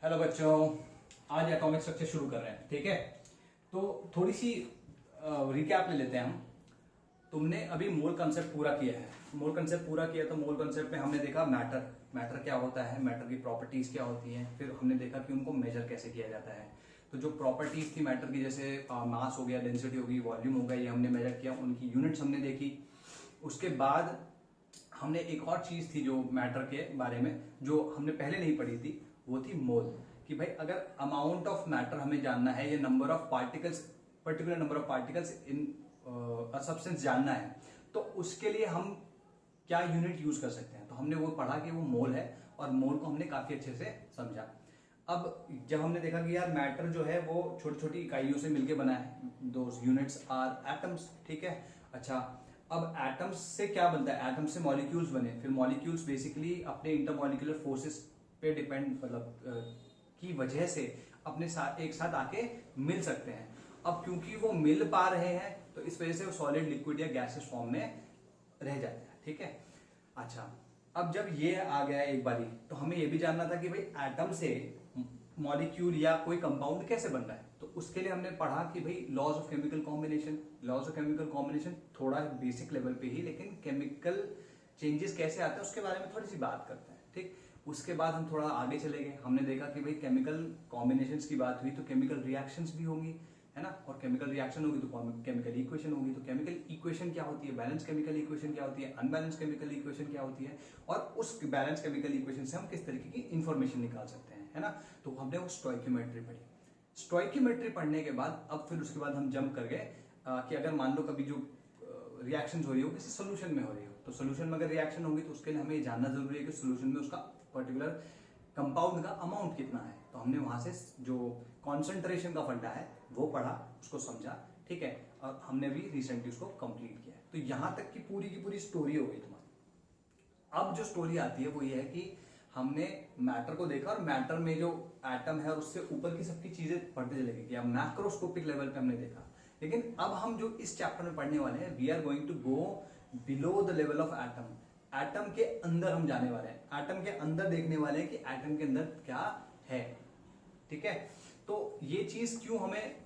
Hello बच्चों, आज atomic structure शुरू कर रहे हैं। ठीक है, तो थोड़ी सी रिकैप ले लेते हैं हम। तुमने अभी मोल कंसेप्ट पूरा किया है। मोल कंसेप्ट पूरा किया तो मोल कंसेप्ट में हमने देखा मैटर क्या होता है, मैटर की प्रॉपर्टीज क्या होती हैं, फिर हमने देखा कि उनको मेजर कैसे किया जाता है। तो जो प्रॉपर्टीज थी मैटर की, जैसे मास हो गया, डेंसिटी हो गई, वॉल्यूम हो गया, ये हमने मेजर किया, उनकी यूनिट्स हमने देखी। उसके बाद हमने एक और चीज थी जो मैटर के बारे में जो हमने पहले नहीं पढ़ी थी, वो थी मोल। कि भाई अगर अमाउंट ऑफ मैटर हमें जानना है या number of particles, particular number of particles in a substance जानना है, तो उसके लिए हम क्या यूनिट यूज कर सकते हैं। तो हमने वो पढ़ा कि वो मोल है, और मोल को हमने काफी अच्छे से समझा। अब जब हमने देखा कि यार मैटर जो है वो छोटी छोटी इकाइयों से मिलकर बना है, दो यूनिट्स आर एटम्स। ठीक है, अच्छा, अब एटम्स से क्या बनता है, एटम्स से मॉलिक्यूल्स बने, फिर मॉलिक्यूल्स बेसिकली अपने इंटरमॉलिक्यूलर फोर्सेस पे डिपेंड, मतलब की वजह से अपने साथ एक साथ आके मिल सकते हैं। अब क्योंकि वो मिल पा रहे हैं तो इस वजह से वो सॉलिड, लिक्विड या गैसेस फॉर्म में रह जाते हैं। ठीक है, अच्छा, अब जब ये आ गया एक बारी, तो हमें ये भी जानना था कि भाई एटम से मॉलिक्यूल या कोई कंपाउंड कैसे बन रहा है। तो उसके लिए हमने पढ़ा कि भाई laws of chemical combination. Laws of chemical combination थोड़ा बेसिक लेवल पे ही, लेकिन केमिकल चेंजेस कैसे आते हैं उसके बारे में थोड़ी सी बात करते हैं। ठीक, उसके बाद हम थोड़ा आगे चले गए, हमने देखा कि भाई केमिकल कॉम्बिनेशंस की बात हुई तो केमिकल रिएक्शंस भी होंगी, है ना, और केमिकल रिएक्शन होगी तो केमिकल इक्वेशन होगी। तो केमिकल इक्वेशन क्या होती है, बैलेंस केमिकल इक्वेशन क्या होती है, अनबैलेंस केमिकल इक्वेशन क्या होती है, और उस बैलेंस केमिकल इक्वेशन से हम किस तरीके की इंफॉर्मेशन निकाल सकते हैं, है ना। तो हमने वो स्टोइकियोमेट्री पढ़ी। स्टोइकियोमेट्री पढ़ने के बाद अब फिर उसके बाद हम जंप कर गए कि अगर मान लो कभी जो रिएक्शन हो रही हो किसी सोल्यूशन में हो रही हो, तो सोल्यूशन में अगर रिएक्शन होगी तो उसके लिए हमें जानना जरूरी है कि सोल्यूशन में उसका पर्टिकुलर कंपाउंड का अमाउंट कितना है। तो हमने वहां से जो कॉन्सेंट्रेशन का फंडा है वो पढ़ा, उसको समझा। ठीक है, और हमने भी रिसेंटली उसको कंप्लीट किया। तो यहां तक की पूरी स्टोरी हो गई तुम्हारी। अब जो स्टोरी आती है वो ये है कि हमने मैटर को देखा, और मैटर में जो एटम है और उससे ऊपर की सबकी चीजें पढ़ते चले गए कि अब मैक्रोस्कोपिक लेवल पे हमने देखा। लेकिन अब हम जो इस चैप्टर में पढ़ने वाले हैं, we are going to go below the level of atom. Atom के अंदर हम जाने वाले हैं, एटम के अंदर देखने वाले हैं कि एटम के अंदर क्या है। ठीक है, तो ये चीज क्यों हमें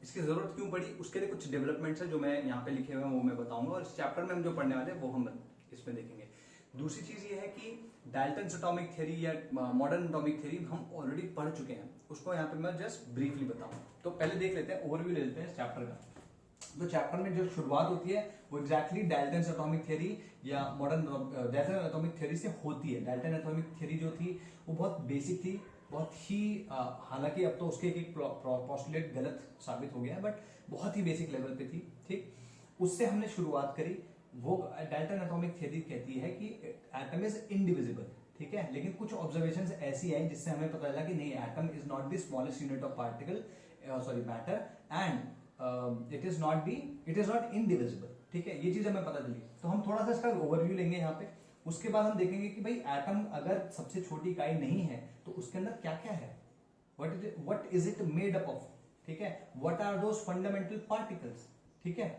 इसकी जरूरत क्यों पड़ी, उसके लिए कुछ डेवलपमेंट्स है जो मैं यहाँ पे लिखे हुए हैं वो मैं बताऊंगा, और इस चैप्टर में हम जो पढ़ने वाले हैं वो हम इसमें देखेंगे। दूसरी चीज ये है कि डाल्टन्स एटॉमिक थ्योरी या मॉडर्न एटॉमिक थ्योरी हम ऑलरेडी पढ़ चुके हैं, उसको यहाँ पे मैं जस्ट ब्रीफली बताऊं। तो पहले देख लेते हैं, ओवरव्यू ले लेते हैं इस चैप्टर का। तो चैप्टर में जो शुरुआत होती है वो एग्जैक्टली डाल्टन्स एटॉमिक थ्योरी या मॉडर्न डाल्टन एटॉमिक थ्योरी से होती है। डाल्टन एटॉमिक थ्योरी जो थी वो बहुत बेसिक थी, बहुत ही हालांकि अब तो उसके एक पोस्टुलेट गलत साबित हो गया है, बट बहुत ही बेसिक लेवल पे थी। ठीक, उससे हमने शुरुआत करी। वो डाल्टन एटॉमिक थ्योरी कहती है कि एटम इज इनडिविजिबल। ठीक है, लेकिन कुछ ऑब्जर्वेशंस ऐसी आई जिससे हमें पता चला कि नहीं, atom is not the smallest unit of particle, sorry matter, and it is not indivisible. ठीक है, ये चीज हमें पता चली। तो हम थोड़ा सा इसका ओवरव्यू लेंगे यहाँ पे। उसके बाद हम देखेंगे कि भाई एटम अगर सबसे छोटी इकाई नहीं है तो उसके अंदर क्या क्या है, what is it made up of. ठीक है, what are those fundamental particles. ठीक है,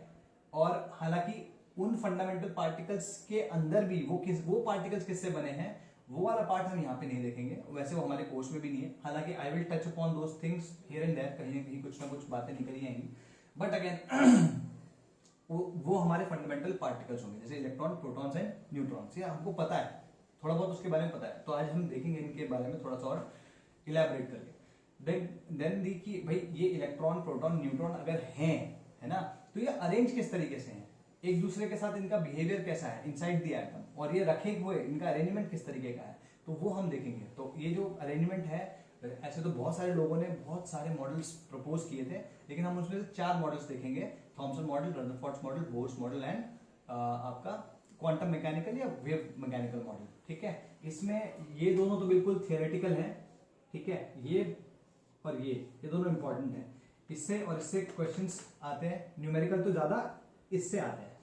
और हालांकि उन फंडामेंटल पार्टिकल्स के अंदर भी वो पार्टिकल्स किससे बने हैं, वो वाला पार्ट हम यहाँ पे नहीं देखेंगे, वैसे वो हमारे कोर्स में भी नहीं है। हालांकि I will touch upon those things here and there, कहीं ना कहीं कुछ ना कुछ बातें निकली आएंगी, बट अगेन वो हमारे फंडामेंटल पार्टिकल्स होंगे, जैसे इलेक्ट्रॉन, प्रोटॉन्स एंड न्यूट्रॉन्स। ये हमको पता है, थोड़ा बहुत उसके बारे में पता है, तो आज हम देखेंगे इनके बारे में थोड़ा सा और इलेबोरेट करके। देन देखिए भाई, ये इलेक्ट्रॉन, प्रोटॉन, न्यूट्रॉन अगर हैं, है ना, तो ये अरेंज किस तरीके से हैं, एक दूसरे के साथ इनका बिहेवियर कैसा है इनसाइड द एटम, और ये रखे हुए इनका अरेंजमेंट किस तरीके का है, तो वो हम देखेंगे। तो ये जो अरेंजमेंट है, ऐसे तो बहुत सारे लोगों ने बहुत सारे मॉडल्स प्रपोज किए थे, लेकिन हम उसमें से 4 मॉडल्स देखेंगे, Thompson model, Rutherford model, Bohr's model and आपका क्वांटम मैकेनिकल या वेव मैकेनिकल मॉडल। ठीक है, इसमें ये दोनों तो बिल्कुल थियोरेटिकल हैं। ठीक है, ये और ये दोनों इंपॉर्टेंट हैं। इससे और इससे क्वेश्चंस आते हैं, न्यूमेरिकल तो ज्यादा इससे आते हैं।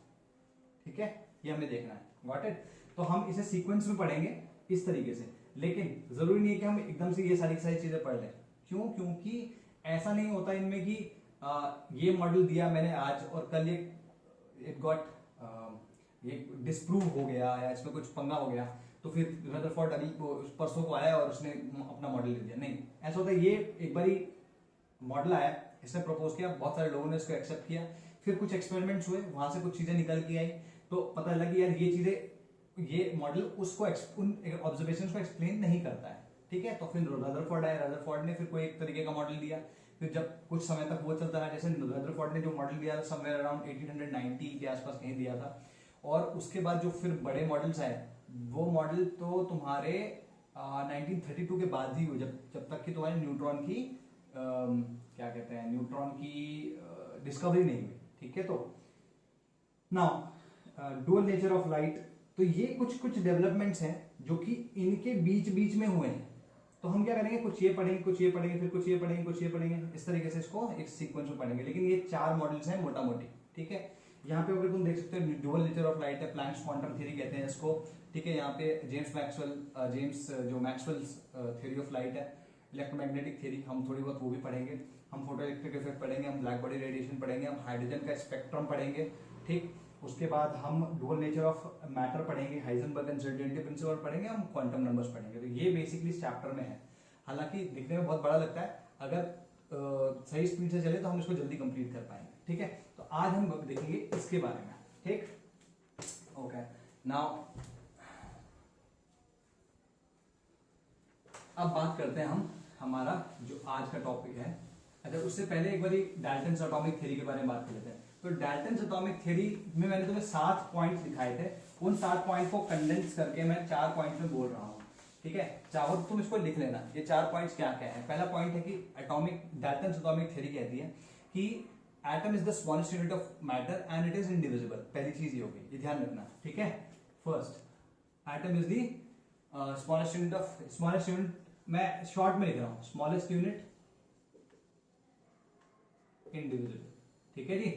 ठीक है, ये हमें देखना है, गॉट इट। तो हम इसे सीक्वेंस में पढ़ेंगे इस तरीके से, लेकिन जरूरी नहीं है कि हम एकदम से ये सारी चीजें पढ़ लें। क्यों? क्योंकि ऐसा नहीं होता इनमें कि ये मॉडल दिया मैंने आज और कल ये इट गॉट ये डिस्प्रूव हो गया या इसमें कुछ पंगा हो गया, तो तो फिर रदरफोर्ड अभी परसों को आया और उसने अपना मॉडल ले दिया, नहीं ऐसा होता है। ये एक बारी मॉडल आया, इसने प्रपोज किया, बहुत सारे लोगों ने इसको एक्सेप्ट किया, फिर कुछ एक्सपेरिमेंट्स हुए, वहां से कुछ चीजें निकल के आई, तो पता लगा कि यार ये चीजें, ये मॉडल उसको उन ऑब्जर्वेशन को एक्सप्लेन नहीं करता है, ठीक है। तो फिर रदरफोर्ड आया, रदरफोर्ड ने फिर कोई एक तरीके का मॉडल दिया, फिर जब कुछ समय तक वो चलता रहा, जैसे रदरफोर्ड ने जो मॉडल दिया समवेयर अराउंड 1890 के आसपास कहीं दिया था, और उसके बाद जो फिर बड़े मॉडल्स आए, वो मॉडल तो तुम्हारे 1932 के बाद ही हुए, जब तक कि तुम्हारे न्यूट्रॉन की क्या कहते हैं, न्यूट्रॉन की डिस्कवरी नहीं हुई, ठीक है। तो now dual nature of light, तो ये कुछ कुछ डेवलपमेंट्स हैं जो कि इनके बीच बीच में हुए हैं। तो हम क्या करेंगे, कुछ ये पढ़ेंगे, कुछ ये पढ़ेंगे, फिर कुछ ये पढ़ेंगे, कुछ ये पढ़ेंगे, इस तरीके से इसको एक सीक्वेंस में पढ़ेंगे। लेकिन ये 4 मॉडल्स हैं मोटा मोटी, ठीक है। यहाँ पे अगर तुम देख सकते हो ड्यूअल नेचर ऑफ लाइट है, प्लैंक्स क्वांटम थ्योरी कहते हैं इसको, ठीक है। यहाँ पे जेम्स जो मैक्सवेल्स थ्योरी ऑफ लाइट है, इलेक्ट्रोमैग्नेटिक थ्योरी हम थोड़ी बहुत वो भी पढ़ेंगे, हम फोटो इलेक्ट्रिक इफेक्ट पढ़ेंगे, हम ब्लैक बॉडी रेडिएशन पढ़ेंगे, हम हाइड्रोजन का स्पेक्ट्रम पढ़ेंगे, ठीक। उसके बाद हम डुअल नेचर ऑफ मैटर पढ़ेंगे, हाइजेनबर्ग अनसर्टेनिटी प्रिंसिपल पढ़ेंगे, हम क्वांटम नंबर्स पढ़ेंगे। तो ये बेसिकली इस चैप्टर में है। हालांकि दिखने में बहुत बड़ा लगता है, अगर सही स्पीड से चले तो हम इसको जल्दी कंप्लीट कर पाएंगे, ठीक है। तो आज हम देखेंगे इसके बारे में, ठीक। ओके, नाउ अब बात करते हैं हम हमारा जो आज का टॉपिक है। अच्छा, उससे पहले एक बार डाल्टन्स एटॉमिक थ्योरी के बारे में बात कर लेते हैं। तो डाल्टन्स एटॉमिक थ्योरी में मैंने तुम्हें 7 पॉइंट्स दिखाए थे, उन 7 पॉइंट को कंडेंस करके मैं 4 पॉइंट में बोल रहा हूँ, ठीक है। चाहो तो तुम इसको लिख लेना, ये 4 पॉइंट्स क्या क्या है। पहला पॉइंट है कि डाल्टन्स एटॉमिक थ्योरी कहती है कि atom is the smallest unit of matter and it is indivisible. पहली चीज ये होगी, ये ध्यान रखना, ठीक है। First, atom is the smallest unit, मैं शॉर्ट में लिख रहा हूं, स्मॉलेस्ट यूनिट इंडिविजुअल, ठीक है जी।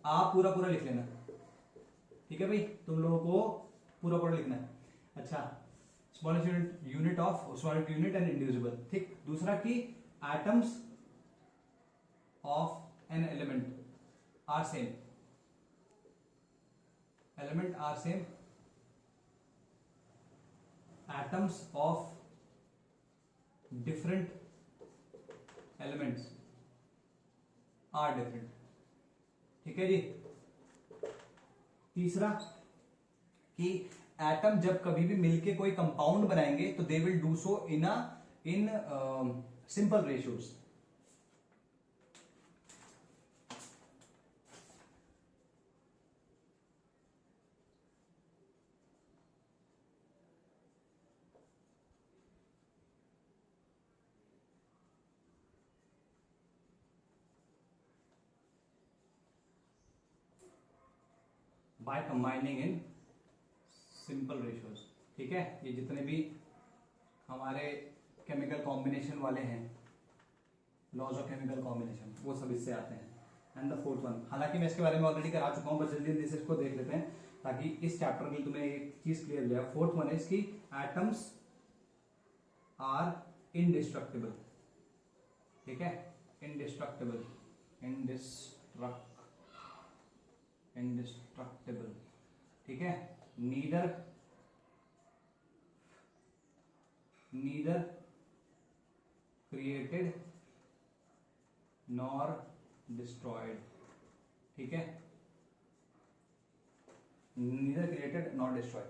आप पूरा पूरा लिख लेना, ठीक है भाई, तुम लोगों को पूरा पूरा लिखना है। अच्छा, स्मॉलेस्ट यूनिट एंड इंडिविजिबल, ठीक। दूसरा कि atoms of an element are same, atoms of different elements are different, ठीक है जी। तीसरा कि एटम जब कभी भी मिलके कोई कंपाउंड बनाएंगे तो they will do so in simple ratios. By combining in simple ratios, ठीक है। ये जितने भी हमारे केमिकल कॉम्बिनेशन वाले हैं, लॉज ऑफ केमिकल कॉम्बिनेशन, वो सब इससे आते हैं। एंड द फोर्थ वन, हालांकि मैं इसके बारे में ऑलरेडी करा चुका हूं, बस जल्दी जल्दी से इसको देख लेते हैं ताकि इस चैप्टर में तुम्हें एक चीज क्लियर हो जाए। फोर्थ वन इज कि एटम्स आर इंडिस्ट्रक्टिबल, ठीक है, इंडिस्ट्रक्टिबल, ठीक है। नीदर क्रिएटेड नॉर डिस्ट्रॉयड, ठीक है, नीदर क्रिएटेड नॉर डिस्ट्रॉयड।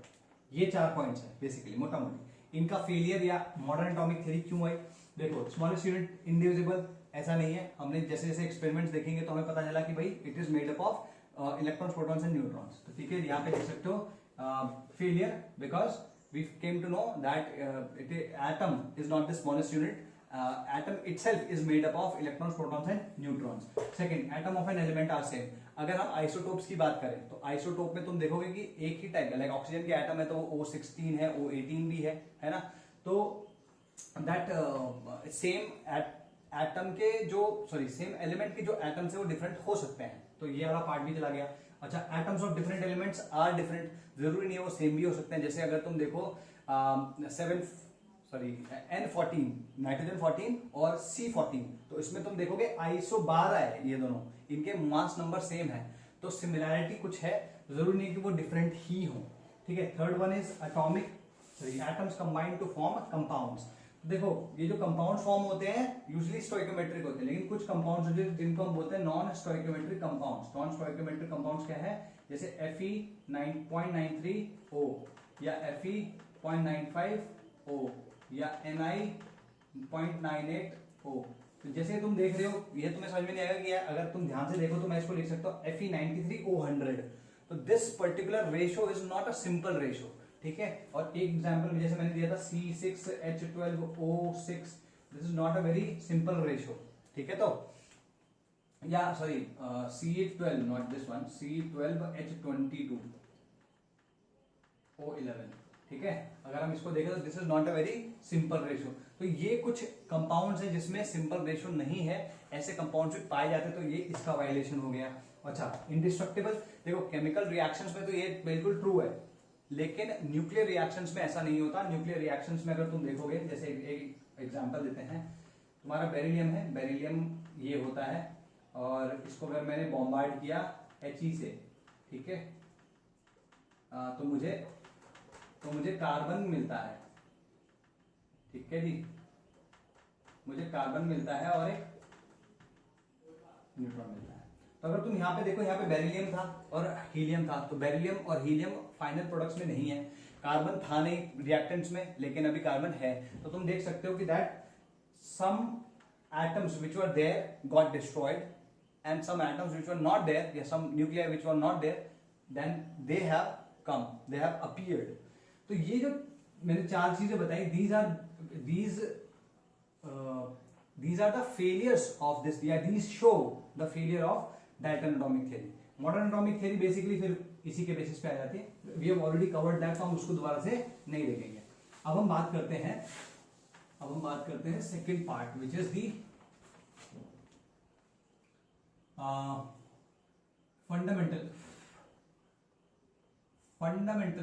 ये 4 पॉइंट्स है बेसिकली मोटा मोटी। इनका फेलियर या मॉडर्न एटॉमिक थ्योरी क्यों आई, देखो, स्मॉलेस्ट यूनिट इंडिविजिबल ऐसा नहीं है। हमने जैसे जैसे एक्सपेरिमेंट्स देखेंगे तो हमें पता चला कि भाई it is made up of electrons, protons and neutrons. तो ठीक है, यहाँ पे देख सकते हो failure because we came to know that atom is not the smallest unit, atom itself is made up of electrons, protons and neutrons. Second, atom of an element are same. अगर हम आइसोटोप्स की बात करें तो isotope में तुम देखोगे कि एक ही टाइप का, लाइक ऑक्सीजन के एटम है तो O16 है, O18 भी है ना। तो दैट सेम एटम के जो सेम एलिमेंट के जो एटम्स है वो डिफरेंट हो सकते हैं। तो ये वाला पार्ट भी चला गया। अच्छा, atoms of different elements are different, जरूरी नहीं है वो सेम भी हो सकते हैं। जैसे अगर तुम देखो N14 नाइट्रोजन 14 और C14, तो इसमें तुम देखोगे आइसो 12 है, ये दोनों इनके मास नंबर सेम है, तो सिमिलैरिटी कुछ है, जरूरी नहीं कि वो डिफरेंट ही हो, ठीक है। Third one is atomic atoms combine to form compounds. देखो ये जो कंपाउंड फॉर्म होते हैं यूजुअली स्टोइकोमेट्रिक होते हैं, लेकिन कुछ कंपाउंड्स जिनको हम बोलते हैं non stoichiometric compounds. Non stoichiometric compounds क्या है, जैसे Fe 9.93O या Fe 0.95O या Ni 0.98O। तो जैसे तुम देख रहे हो, ये तुम्हें समझ में नहीं आएगा कि अगर तुम ध्यान से देखो तो मैं इसको लिख सकता हूँ Fe 93O100। तो this particular ratio is not a simple ratio, ठीक है। और एक एग्जांपल जैसे मैंने दिया था C6H12O6, this is not a very simple ratio, ठीक है। तो या sorry C12 not this one, C12H22O11, ठीक है। अगर हम इसको देखें तो this is not a very simple ratio. तो ये कुछ कंपाउंड्स हैं जिसमें सिंपल रेशियो नहीं है, ऐसे कंपाउंड्स पाए जाते हैं, तो ये इसका वायलेशन हो गया। अच्छा, इंडिस्ट्रक्टिबल, देखो केमिकल रिएक्शंस में तो ये बिल्कुल ट्रू है, लेकिन न्यूक्लियर रिएक्शंस में ऐसा नहीं होता। न्यूक्लियर रिएक्शंस में अगर तुम देखोगे, जैसे एक एग्जांपल देते हैं, तुम्हारा बेरिलियम है, बेरिलियम ये होता है, और इसको अगर मैंने बॉम्बार्ड किया He से, ठीक है, तो मुझे कार्बन मिलता है, ठीक है जी, मुझे कार्बन मिलता है और एक न्यूट्रॉन मिलता है। तो अगर तुम यहाँ पे देखो, यहाँ पे बेरिलियम था और हीलियम था, तो बेरिलियम और हीलियम फाइनल प्रोडक्ट्स में नहीं है, कार्बन था नहीं रिएक्टेंट्स में, लेकिन अभी कार्बन है। तो तुम देख सकते हो कि that some atoms which were there got destroyed and some atoms which were not there, या some nuclear which were not there, then they have come, they have appeared. तो ये जो मैंने चार चीजें बताई, these are the failures of this, yeah, these show the failure of Dalton atomic theory. Modern atomic theory basically फिर इसी के बेसिस पे आ जाती है। We have already covered that, तो हम उसको दोबारा से नहीं देखेंगे। अब हम बात करते हैं second part, which is the fundamental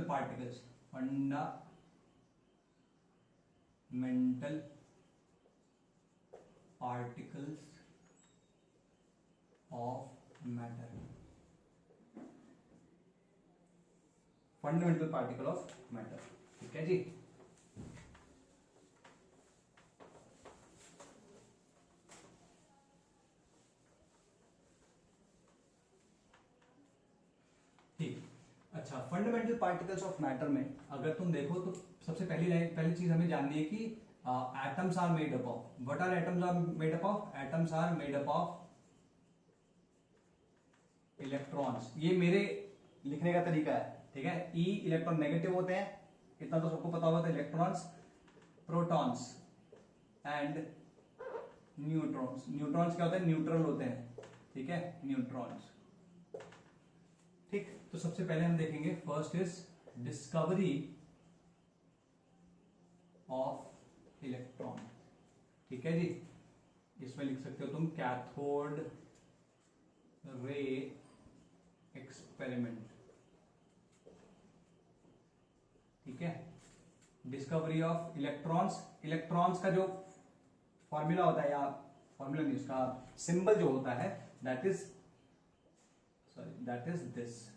particles, fundamental particles of matter, fundamental particle of matter, ठीक है जी। ठीक, अच्छा, फंडामेंटल पार्टिकल्स ऑफ मैटर में अगर तुम देखो तो सबसे पहली चीज हमें जाननी है कि atoms are made up of, what are atoms are made up of? Atoms are made up of electrons। ये मेरे लिखने का तरीका है, ठीक है। E इलेक्ट्रॉन नेगेटिव होते हैं, इतना तो सबको पता होगा। तो electrons, protons and neutrons. Neutrons क्या होते हैं? न्यूट्रल होते हैं, ठीक है, न्यूट्रॉन्स। ठीक, तो सबसे पहले हम देखेंगे, first is discovery of electron, ठीक है जी। इसमें लिख सकते हो तुम कैथोड रे एक्सपेरिमेंट, ठीक है। डिस्कवरी ऑफ इलेक्ट्रॉन्स, इलेक्ट्रॉन्स का जो फॉर्मूला होता है, या फॉर्मूला नहीं, उसका सिंबल जो होता है, दैट इज दिस,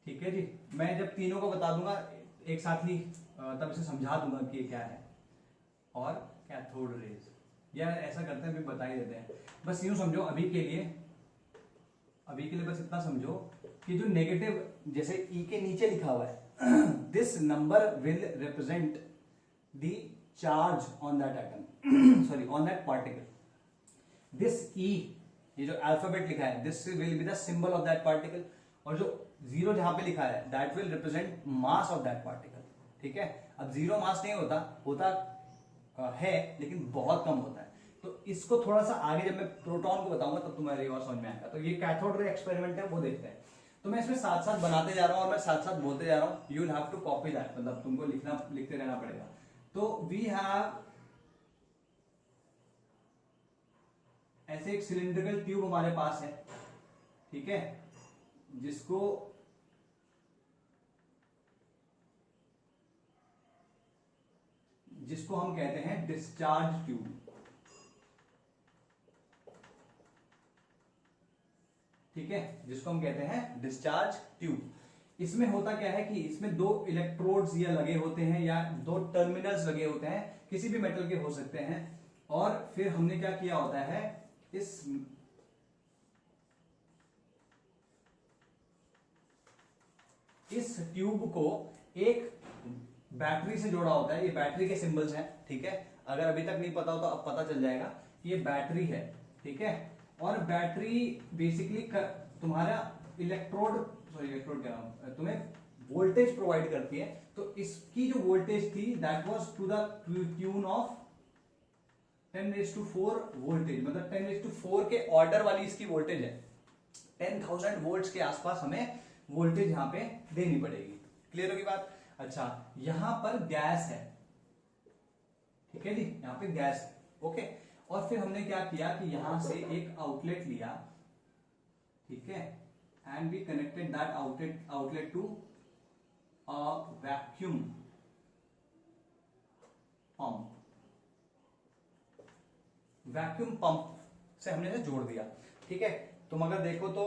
ठीक है जी। मैं जब तीनों को बता दूंगा एक साथ ही, तब इसे समझा दूंगा कि ये क्या है। और कैथोड रेज, या ऐसा करते हैं, अभी बता ही देते हैं। बस यूं समझो, अभी के लिए बस इतना समझो कि जो नेगेटिव, जैसे ई के नीचे लिखा हुआ है, this number will represent the charge on that atom, sorry on that particle. This E, ये जो अल्फाबेट लिखा है, this will be the symbol of that particle, और जो जीरो जहां पे लिखा है, that will represent mass of that particle, ठीक है। अब जीरो मास नहीं होता है, लेकिन बहुत कम होता है। तो इसको थोड़ा सा आगे जब मैं प्रोटॉन को बताऊंगा तब तुम्हारे और समझ में आएगा। तो ये कैथोड रे एक्सपेरिमेंट है, वो देखते हैं। तो मैं इसमें साथ साथ बनाते जा रहा हूं और मैं साथ साथ बोलते जा रहा हूं। You will have to copy that, मतलब तुमको लिखते रहना पड़ेगा। तो वी हैव ऐसे एक सिलिंड्रिकल ट्यूब हमारे पास है, ठीक है, जिसको हम कहते हैं डिस्चार्ज ट्यूब, ठीक है, जिसको हम कहते हैं डिस्चार्ज ट्यूब। इसमें होता क्या है कि इसमें दो इलेक्ट्रोड्स या लगे होते हैं या दो टर्मिनल्स लगे होते हैं, किसी भी मेटल के हो सकते हैं। और फिर हमने क्या किया होता है, इस ट्यूब को एक बैटरी से जोड़ा होता है। ये बैटरी के सिंबल्स हैं, ठीक है। अगर अभी तक नहीं पता हो तो अब पता चल जाएगा कि ये बैटरी है, ठीक है। और बैटरी बेसिकली तुम्हारा इलेक्ट्रोड क्या नाम, तुम्हें वोल्टेज प्रोवाइड करती है। तो इसकी जो वोल्टेज थी that was to the tune of 10⁴ voltage, मतलब 10⁴ के ऑर्डर वाली इसकी वोल्टेज है। 10,000 वोल्ट्स के आसपास हमें वोल्टेज यहां पे देनी पड़ेगी। क्लियर होगी बात? अच्छा, यहां पर गैस है, ठीक है जी, यहां पे गैस है, ओके। और फिर हमने क्या किया कि यहां से एक आउटलेट लिया, ठीक है, and we connected that outlet to a vacuum pump. Vacuum pump से हमने इसे जोड़ दिया, ठीक है। तुम अगर देखो तो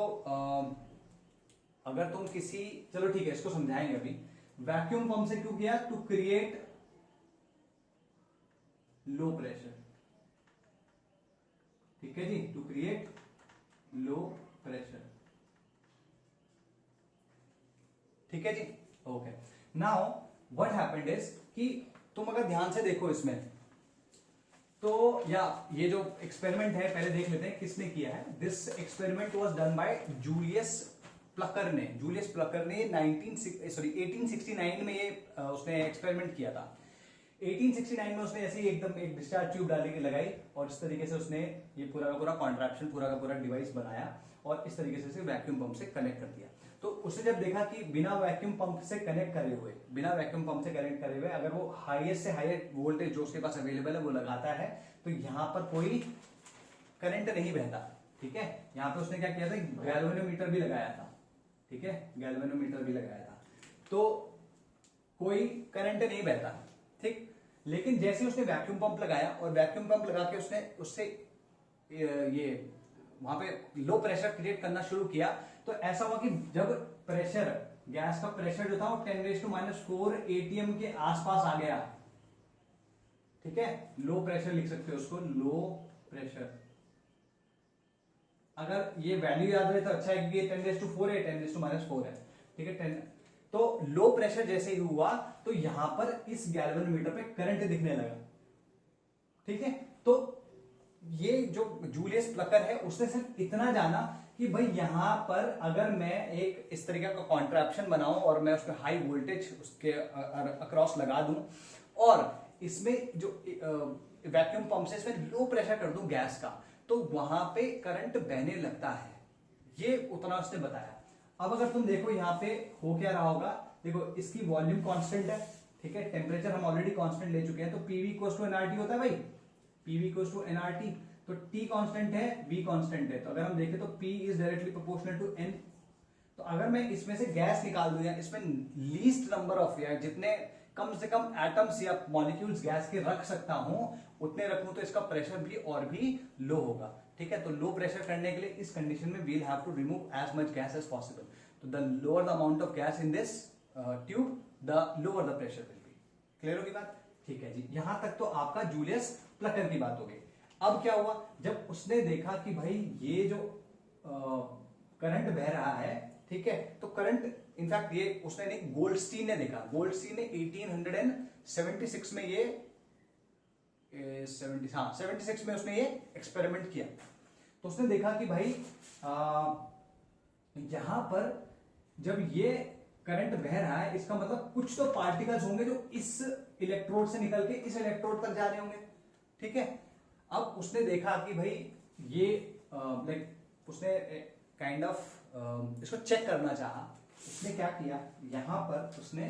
अगर तुम किसी, चलो ठीक है इसको समझाएंगे अभी। वैक्यूम पंप से क्यों किया? टू क्रिएट लो प्रेशर, ठीक है जी, टू क्रिएट लो प्रेशर, ठीक है जी, okay. Now what happened is कि तुम अगर ध्यान से देखो इसमें तो, या ये जो एक्सपेरिमेंट है पहले देख लेते हैं किसने किया है। This experiment was done by Julius Plucker ने। जूलियस प्लकर ने 1869 में ये उसने एक्सपेरिमेंट किया था। 1869 में उसने ऐसे ही एकदम एक डिस्चार्ज ट्यूब डाल के लगाई और इस तरीके से उसने ये पूरा का पूरा कॉन्ट्रैप्शन, पूरा का पूरा डिवाइस बनाया और इस तरीके से इसे वैक्यूम पंप से कनेक्ट कर दिया। तो उसने जब देखा कि बिना वैक्यूम पंप से कनेक्ट करे हुए अगर वो हाईएस्ट से हाईएस्ट वोल्टेज जो उसके पास अवेलेबल है वो लगाता है तो यहाँ पर कोई करंट नहीं बहता, ठीक है। यहाँ पे उसने क्या किया था, गैल्वेनोमीटर भी लगाया था, ठीक है, गैल्वेनोमीटर भी लगाया था, तो कोई करंट नहीं बहता, ठीक। लेकिन जैसे उसने वैक्यूम पंप लगाया और वैक्यूम पंप लगा के उससे ये वहां पे लो प्रेशर क्रिएट करना शुरू किया, तो ऐसा हुआ कि जब प्रेशर, गैस का प्रेशर जो था वो 10⁻⁴ atm के आसपास आ गया, ठीक है। लो प्रेशर लिख सकते हो उसको, लो प्रेशर। अगर ये वैल्यू याद रहे तो अच्छा है कि ये 10⁻⁴ है, 10⁻⁴ है, ठीक है। 10 तो लो प्रेशर जैसे ही हुआ तो यहां पर इस गैल्वेनोमीटर पे करंट दिखने लगा, ठीक है। तो ये जो जूलियस प्लकर है उसने सिर्फ इतना जाना कि भाई यहां पर अगर मैं एक इस तरीके का कॉन्ट्रैप्शन बनाऊं और मैं उसमें हाई वोल्टेज उसके अक्रॉस लगा दूं और इसमें जो वैक्यूम पंप से इसमें लो प्रेशर कर दूं गैस का, तो वहां पे करंट बहने लगता है। ये उतना उसने बताया। अब अगर तुम देखो यहाँ पे हो क्या रहा होगा, देखो इसकी वॉल्यूम कांस्टेंट है, ठीक है, टेम्परेचर हम ऑलरेडी कांस्टेंट ले चुके हैं, तो PV = nRT होता है भाई, PV = nRT। तो T कांस्टेंट है, V कांस्टेंट है, तो अगर हम देखें तो P is directly proportional to N। तो अगर मैं इसमें से गैस निकाल दूं या इसमें लीस्ट नंबर ऑफ, या जितने कम से कम एटम्स या मॉलिक्यूल्स गैस के रख सकता हूं उतने रखूं, तो इसका प्रेशर भी और भी लो होगा, ठीक है। तो लो प्रेशर करने के लिए इस कंडीशन में we'll have to remove as much gas as possible. तो the lower the amount of gas in this tube the lower the pressure will be. Clear होगी बात? ठीक है जी, यहां तक तो आपका जूलियस प्लकर की बात हो गई। अब क्या हुआ, जब उसने देखा कि भाई ये जो करंट बह रहा है, ठीक है, तो करंट इनफैक्ट ये उसने नहीं, गोल्डस्टीन ने देखा। गोल्डस्टीन ने 1876 में ये 76 में उसने ये एक्सपेरिमेंट किया। तो उसने देखा कि भाई यहां पर जब ये करंट बह रहा है इसका मतलब कुछ तो पार्टिकल्स होंगे जो इस इलेक्ट्रोड से निकल के इस इलेक्ट्रोड तक जा रहे होंगे, ठीक है। अब उसने देखा कि भाई ये लाइक उसने काइंड ऑफ इसको चेक करना चाहा। उसने क्या किया, यहां पर उसने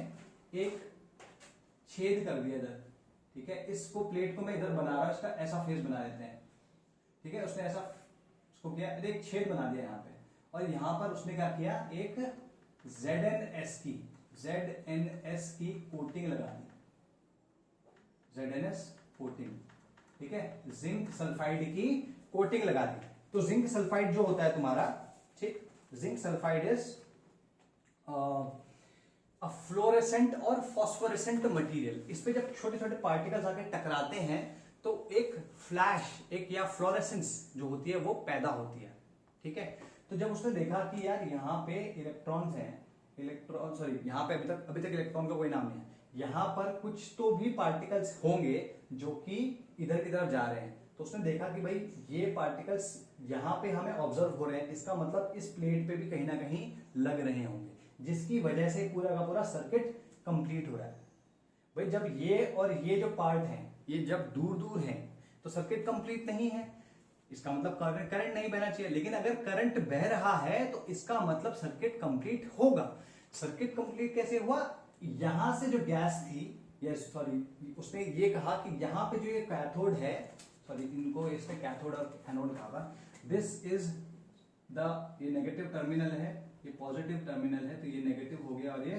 एक छेद कर दिया इधर, ठीक है। इसको प्लेट को मैं इधर बना रहा हूं, इसका ऐसा फेस बना देते हैं, ठीक है। उसने ऐसा उसको किया, एक छेद बना दिया यहाँ पे, और यहां पर उसने क्या किया, एक ZNS की कोटिंग लगा दी, ZNS कोटिंग, ठीक है, जिंक सल्फाइड की कोटिंग लगा दी। तो जिंक सल्फाइड जो होता है तुम्हारा, ठीक, zinc sulphide is a fluorescent और फॉस्फोरेसेंट मटेरियल, इस पे जब छोटे छोटे पार्टिकल्स आके टकराते हैं तो एक फ्लैश, एक या फ्लोरेसेंस जो होती है वो पैदा होती है, ठीक है। तो जब उसने देखा कि यार यहाँ पे इलेक्ट्रॉन्स हैं, इलेक्ट्रॉन सॉरी यहाँ पे अभी तक इलेक्ट्रॉन का कोई नाम नहीं है, यहाँ पर कुछ तो भी पार्टिकल्स होंगे जो कि इधर की तरफ जा रहे हैं। तो उसने देखा कि भाई ये पार्टिकल्स यहाँ पे हमें ऑब्जर्व हो रहे हैं, इसका मतलब इस प्लेट पे भी कहीं ना कहीं लग रहे होंगे, जिसकी वजह से पूरा का पूरा सर्किट कंप्लीट हो रहा है। भाई जब ये और ये जो पार्ट है ये जब दूर दूर है तो सर्किट कंप्लीट नहीं है, इसका मतलब करंट नहीं बहना चाहिए। लेकिन अगर करंट बह रहा है तो इसका मतलब सर्किट कंप्लीट होगा। सर्किट कंप्लीट कैसे हुआ? यहां से जो गैस थी, या सॉरी उसने ये कहा कि यहाँ पे जो ये कैथोड है, सॉरी इनको इसने कैथोड और एनोड कहा था, दिस इज द, ये नेगेटिव टर्मिनल है, ये पॉजिटिव टर्मिनल है, तो ये नेगेटिव हो गया और ये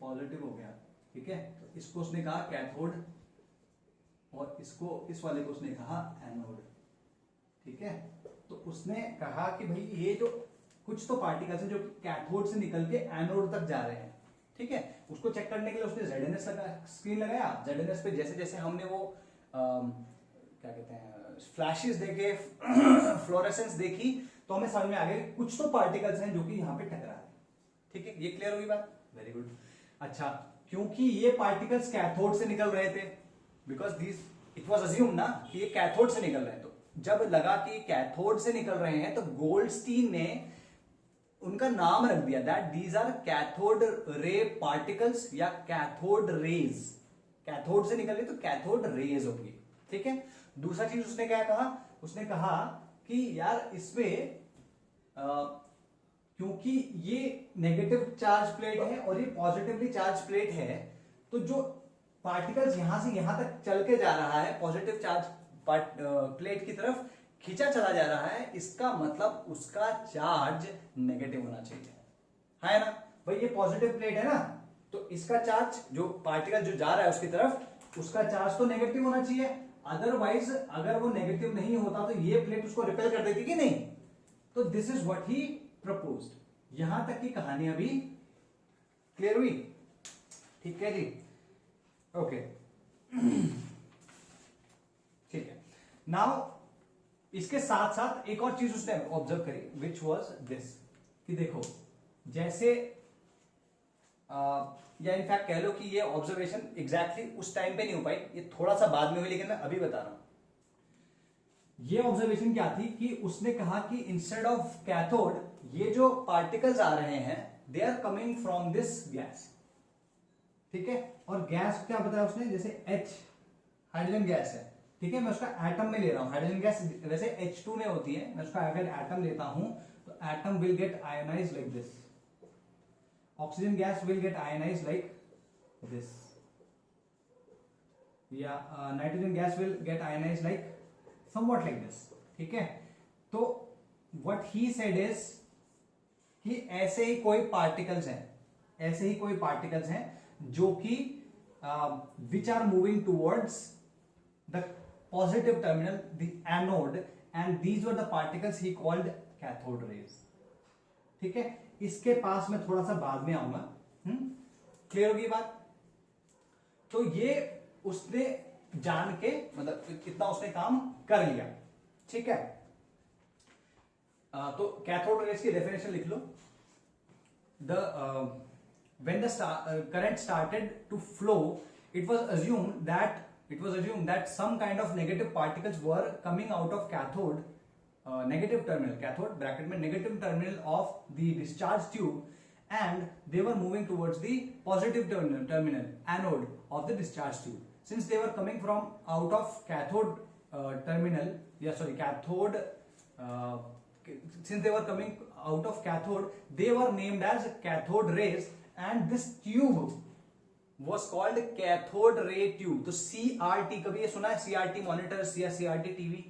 पॉजिटिव हो गया, ठीक है। तो इसको उसने कहा कैथोड और इसको, इस वाले को उसने कहा एनोड, ठीक है। तो उसने कहा कि भाई ये जो कुछ तो पार्टिकल्स हैं जो कैथोड से निकल के एनोड तक जा रहे हैं, ठीक है। उसको चेक करने के लिए उसने ZNS स्क्रीन लगाया। ZNS पे जैसे जैसे हमने वो क्या कहते हैं फ्लैशेस देखे, फ्लोरेसेंस देखी, तो हमें समझ में आ गया कुछ तो पार्टिकल्स हैं जो कि यहाँ पे टकरा रहे हैं, ठीक है। ये क्लियर हुई बात? Very good. अच्छा, क्योंकि ये पार्टिकल्स कैथोड से निकल रहे थे, because this it was assume ना कि ये कैथोड से निकल रहे हैं, तो जब लगा कि कैथोड से निकल रहे हैं तो गोल्डस्टीन ने उनका नाम रख दिया that these are cathode ray particles या कैथोड रेज। कैथोड से निकल रही तो कैथोड रेज होगी, ठीक है। दूसरा चीज उसने क्या कहा? उसने कहा कि यार इसमें क्योंकि ये नेगेटिव चार्ज प्लेट है और ये पॉजिटिवली चार्ज प्लेट है, तो जो पार्टिकल्स यहां से यहां तक चल के जा रहा है पॉजिटिव चार्ज प्लेट की तरफ खींचा चला जा रहा है, इसका मतलब उसका चार्ज नेगेटिव होना चाहिए, है ना भाई। ये पॉजिटिव प्लेट है ना, तो इसका चार्ज जो पार्टिकल जो जा रहा है उसकी तरफ, उसका चार्ज तो नेगेटिव होना चाहिए। अदरवाइज अगर वो नेगेटिव नहीं होता तो ये प्लेट उसको रिपेल कर देती कि नहीं। तो this is what he proposed. यहां तक की कहानी अभी क्लियर हुई? ठीक है जी, ओके ठीक है। नाउ इसके साथ साथ एक और चीज उसने ऑब्जर्व करी, विच वॉज दिस, कि देखो जैसे या इनफैक्ट कह लो कि ये ऑब्जर्वेशन एग्जैक्टली उस टाइम पे नहीं हो पाई, ये थोड़ा सा बाद में हुई, लेकिन मैं अभी बता रहा हूं। ये ऑब्जर्वेशन क्या थी कि उसने कहा कि इंस्टेड ऑफ कैथोड ये जो पार्टिकल्स आ रहे हैं they are coming from this gas, ठीक है। और गैस क्या बताया उसने? जैसे H हाइड्रोजन गैस है, ठीक है, मैं उसका एटम में ले रहा हूं। हाइड्रोजन गैस वैसे H2 में होती है, मैं उसका अगर एटम लेता हूं तो atom will get ionized like this, oxygen gas will get ionized like this, या nitrogen gas will get ionized like somewhat like this, ठीक है। तो व्हाट ही सेड इज कि ऐसे ही कोई पार्टिकल्स हैं, ऐसे ही कोई पार्टिकल्स हैं जो कि which are moving towards the positive terminal, the anode, and these were the particles he called cathode rays, ठीक है। इसके पास मैं थोड़ा सा बाद में आऊंगा, क्लियर होगी बात? तो ये उसने जान के मतलब इतना उसने काम कर लिया, ठीक है। तो कैथोड रेज की डेफिनेशन लिख लो। When the current started to flow, it was assumed that some kind of negative particles were coming out of cathode, negative terminal, cathode bracket में negative terminal of the discharge tube, and they were moving towards the positive terminal, anode of the discharge tube. Since they were coming from out of cathode terminal, since they were coming out of cathode, they were named as cathode rays, and this tube was called cathode ray tube. तो CRT कभी ये सुना है? CRT monitors या CRT TV,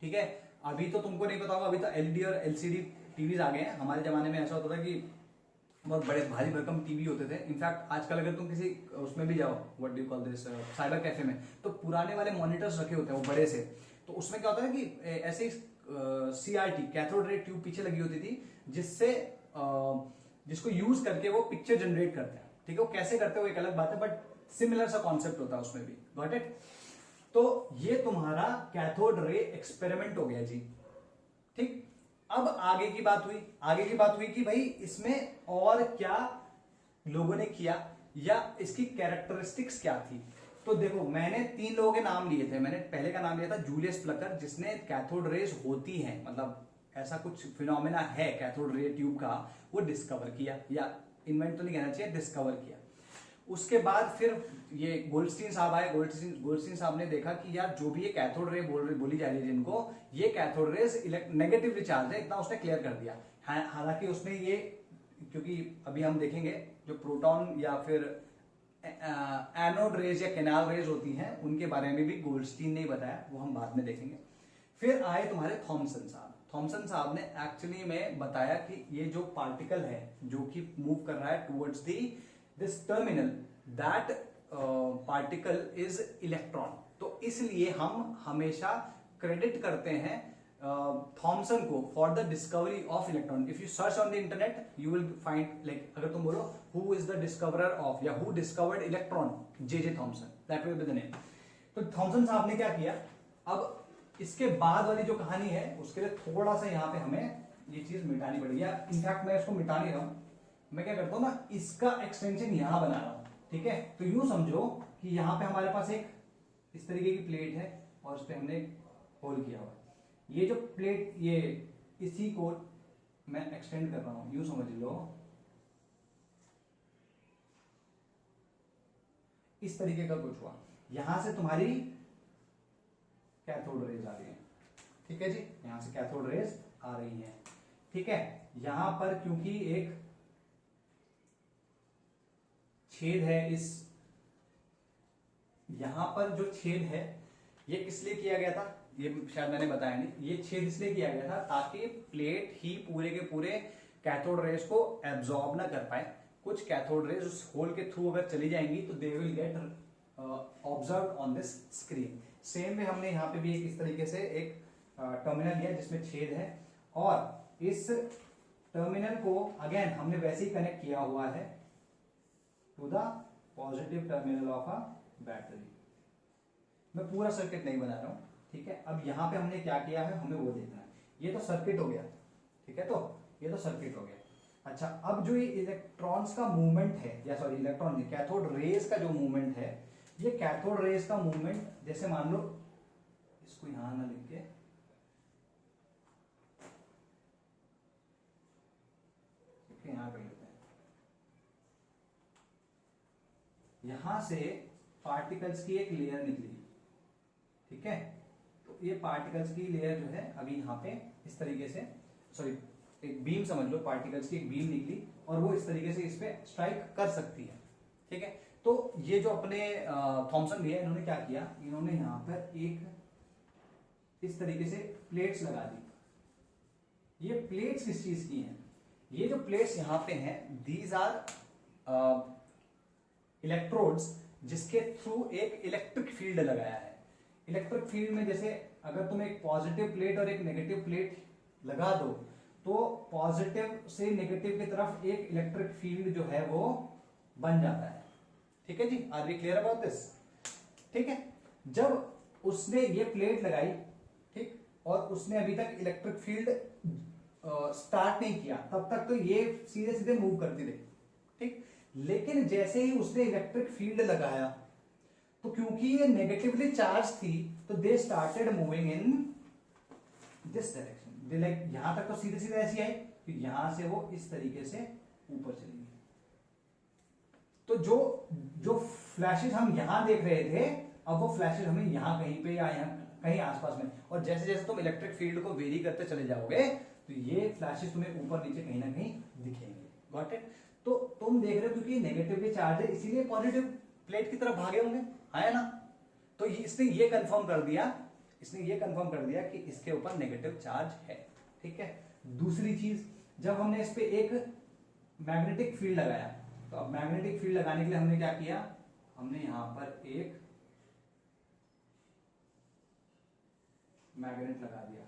ठीक है। अभी तो तुमको नहीं पता होगा, अभी तो LED और LCD टीवीज आ गए हैं। हमारे जमाने में ऐसा होता था कि बहुत बड़े भारी भरकम टीवी होते थे। इनफैक्ट आजकल अगर तुम किसी उसमें भी जाओ, what do you call this, cyber cafe में, तो पुराने वाले मॉनिटर्स रखे होते हैं वो बड़े से। तो उसमें क्या होता है कि ऐसे CRT कैथोड रे ट्यूब पीछे लगी होती थी, जिससे जिसको यूज करके वो पिक्चर जनरेट करते हैं, ठीक है, वो कैसे करते हो एक अलग बात है, बट सिमिलर सा कॉन्सेप्ट होता है उसमें भी। Got it? तो ये तुम्हारा कैथोड रे एक्सपेरिमेंट हो गया जी। ठीक, अब आगे की बात हुई, आगे की बात हुई कि भाई इसमें और क्या लोगों ने किया या इसकी कैरेक्टरिस्टिक्स क्या थी। तो देखो, मैंने 3 लोगों के नाम लिए थे। मैंने पहले का नाम लिया था जूलियस प्लकर, जिसने कैथोड रेज होती हैं, मतलब ऐसा कुछ फिनोमेना है कैथोड रे ट्यूब का, वो डिस्कवर किया, या इन्वेंट तो नहीं कहना चाहिए, डिस्कवर किया। उसके बाद फिर ये गोल्डस्टीन साहब आए। गोल्डस्टीन साहब ने देखा कि यार जो भी ये कैथोड रे बोली जा रही है जिनको, ये कैथोड रेज नेगेटिवली चार्ज है, इतना उसने क्लियर कर दिया। हालांकि उसने ये, क्योंकि अभी हम देखेंगे जो प्रोटॉन या फिर एनोड रेज या कैनाल रेज होती हैं, उनके बारे में भी गोल्डस्टीन ने बताया, वो हम बाद में देखेंगे। फिर आए तुम्हारे थॉमसन साहब। थॉमसन साहब ने एक्चुअली में बताया कि ये जो पार्टिकल है जो कि मूव कर रहा है towards this terminal, that particle is electron. तो इसलिए हम हमेशा क्रेडिट करते हैं थॉमसन को for the discovery of electron. If you search on the internet you will find, like अगर तुम बोलो who is the discoverer of या who discovered electron, J Thomson, that will be the name. तो Thomson साहब ने क्या किया, अब इसके बाद वाली जो कहानी है उसके लिए थोड़ा सा यहाँ पे हमें ये चीज मिटानी पड़ेगी। इनफैक्ट मैं इसको मिटा नहीं रहा हूं, मैं क्या करता हूं ना, इसका एक्सटेंशन यहां बना रहा हूं। ठीक है, तो यूं समझो कि यहां पे हमारे पास एक इस तरीके की प्लेट है और उस पर हमने एक होल किया हुआ है। ये जो प्लेट, ये इसी को मैं एक्सटेंड कर रहा हूं, यूं समझ लो इस तरीके का कुछ हुआ। यहां से तुम्हारी कैथोड रेज आ रही है। ठीक है जी, यहां से कैथोड रेज आ रही है। ठीक है, यहां पर क्योंकि एक छेद है, इस यहां पर जो छेद है ये किस लिए किया गया था, ये शायद मैंने बताया नहीं। ये छेद इसलिए किया गया था ताकि प्लेट ही पूरे के पूरे कैथोड रेज को एब्जॉर्ब ना कर पाए। कुछ कैथोड रेज उस होल के थ्रू अगर चली जाएंगी तो they will get observe on this screen. Same में हमने यहाँ पे भी एक इस तरीके से एक टर्मिनल लिया जिसमें छेद है, और इस टर्मिनल को अगेन हमने वैसे ही कनेक्ट किया हुआ है to the positive terminal of a battery. मैं पूरा सर्किट नहीं बना रहा हूं। ठीक है, अब यहां पे हमने क्या किया है हमें वो देखना है। ये तो सर्किट हो गया। ठीक है, तो ये तो सर्किट हो गया। अच्छा, अब जो ये इलेक्ट्रॉन्स का मूवमेंट है, या सॉरी इलेक्ट्रॉन कैथोड रेज का जो मूवमेंट है, ये कैथोड रेज का मूवमेंट, जैसे मान लो इसको यहां ना लिख के यहां कर लेते हैं। यहां से पार्टिकल्स की एक लेयर निकली। ठीक है, तो ये पार्टिकल्स की लेयर जो है अभी यहां पे इस तरीके से, सॉरी एक बीम समझ लो, पार्टिकल्स की एक बीम निकली और वो इस तरीके से इस पे स्ट्राइक कर सकती है। ठीक है, तो ये जो अपने थॉमसन भैया, इन्होंने क्या किया, इन्होंने यहां पर एक इस तरीके से प्लेट्स लगा दी। ये प्लेट्स किस चीज की हैं, ये जो प्लेट्स यहां पे हैं, दीज आर इलेक्ट्रोड्स जिसके थ्रू एक इलेक्ट्रिक फील्ड लगाया है। इलेक्ट्रिक फील्ड में जैसे अगर तुम एक पॉजिटिव प्लेट और एक नेगेटिव प्लेट लगा दो तो पॉजिटिव से नेगेटिव की तरफ एक इलेक्ट्रिक फील्ड जो है वो बन जाता है। ठीक है जी, are we clear about this? ठीक है, जब उसने ये प्लेट लगाई, ठीक, और उसने अभी तक इलेक्ट्रिक फील्ड स्टार्ट नहीं किया, तब तक तो ये सीधे सीधे मूव करती रही। ठीक, लेकिन जैसे ही उसने इलेक्ट्रिक फील्ड लगाया तो क्योंकि ये नेगेटिवली चार्ज थी तो they started moving in this direction. Like यहां तक तो सीधे सीधे ऐसी आई, तो यहां से वो इस तरीके से ऊपर चली गई। तो जो जो फ्लैशेस हम यहां देख रहे थे, अब वो फ्लैशेस हमें यहां कहीं पे या यहां कहीं आसपास में, और जैसे जैसे तुम इलेक्ट्रिक फील्ड को वेरी करते चले जाओगे तो ये फ्लैशेस तुम्हें ऊपर नीचे कहीं ना कहीं दिखेंगे। Got it? तो तुम देख रहे हो क्योंकि नेगेटिवली चार्ज है इसीलिए पॉजिटिव प्लेट की तरफ भागे होंगे, है ना? तो इसने ये कंफर्म कर दिया, इसने ये कंफर्म कर दिया कि इसके ऊपर नेगेटिव चार्ज है। ठीक है, दूसरी चीज, जब हमने इस पे एक मैग्नेटिक फील्ड लगाया, तो अब मैग्नेटिक फील्ड लगाने के लिए हमने क्या किया, हमने यहां पर एक मैग्नेट लगा दिया।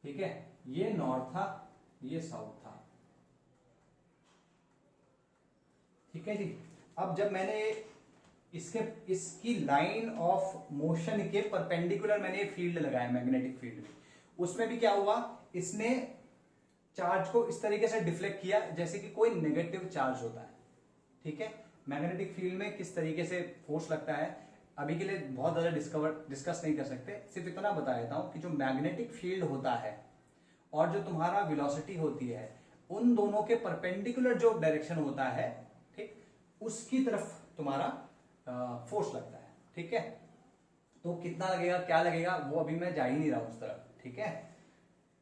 ठीक है, ये नॉर्थ था, ये साउथ था, ठीक है जी। अब जब मैंने इसकी लाइन ऑफ मोशन के परपेंडिकुलर मैंने फील्ड लगाया, मैग्नेटिक फील्ड, उसमें भी क्या हुआ, इसने चार्ज को इस तरीके से डिफ्लेक्ट किया जैसे कि कोई नेगेटिव चार्ज होता है, ठीक है। मैग्नेटिक फील्ड में किस तरीके से फोर्स लगता है अभी के लिए बहुत ज्यादा डिस्कस नहीं कर सकते, सिर्फ इतना बता देता हूं कि जो मैग्नेटिक फील्ड होता है और जो तुम्हारा वेलोसिटी होती है, उन दोनों के परपेंडिकुलर जो डायरेक्शन होता है, ठीक, उसकी तरफ तुम्हारा फोर्स लगता है, ठीक है। तो कितना लगेगा, क्या लगेगा, वो अभी मैं जा ही नहीं रहा उस तरफ, ठीक है।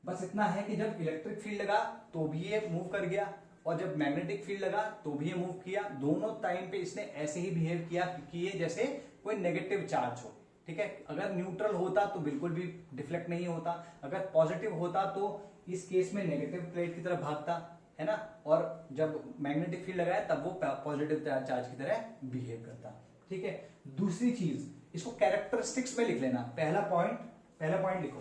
बस इतना है कि जब इलेक्ट्रिक फील्ड लगा तो भी ये मूव कर गया, और जब मैग्नेटिक फील्ड लगा तो भी ये मूव किया। दोनों टाइम पे इसने ऐसे ही बिहेव किया कि ये जैसे कोई नेगेटिव चार्ज हो, ठीक है। अगर न्यूट्रल होता तो बिल्कुल भी डिफ्लेक्ट नहीं होता, अगर पॉजिटिव होता तो इस केस में नेगेटिव प्लेट की तरफ भागता है ना, और जब मैग्नेटिक फील्ड लगाया तब वो पॉजिटिव चार्ज की तरह बिहेव करता, ठीक है। दूसरी चीज, इसको कैरेक्टरिस्टिक्स में लिख लेना। पहला पॉइंट लिखो,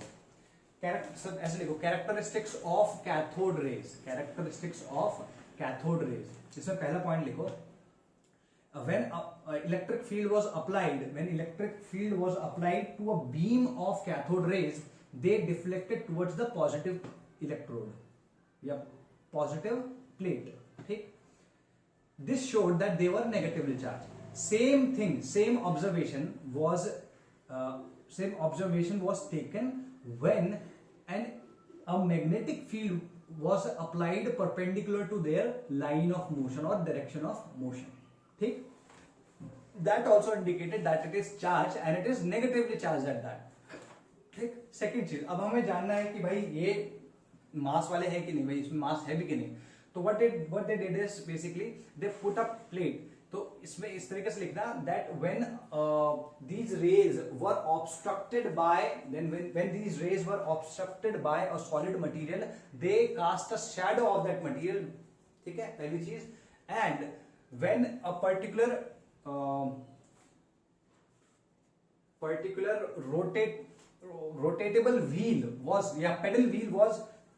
ऐसे लिखो, characteristics of cathode rays, characteristics of cathode rays. इसमें पहला पॉइंट लिखो, when electric field was applied to a beam of cathode rays, they deflected towards the positive electrode या positive plate, ठीक। This showed that they were negatively charged. Same observation was taken when a magnetic field was applied perpendicular to their line of motion or direction of motion, ठीक। That also indicated that it is charged and it is negatively charged at that, ठीक। Second चीज, अब हमें जानना है कि भाई ये मास वाले हैं कि नहीं, भाई इसमें मास है भी कि नहीं। तो what they did is basically they put up plate। तो इसमें इस तरीके से लिखना that when these rays were obstructed by when these rays were obstructed by a solid material, they cast a shadow of that material, ठीक है, पहली चीज। and when a particular rotatable wheel was या pedal wheel was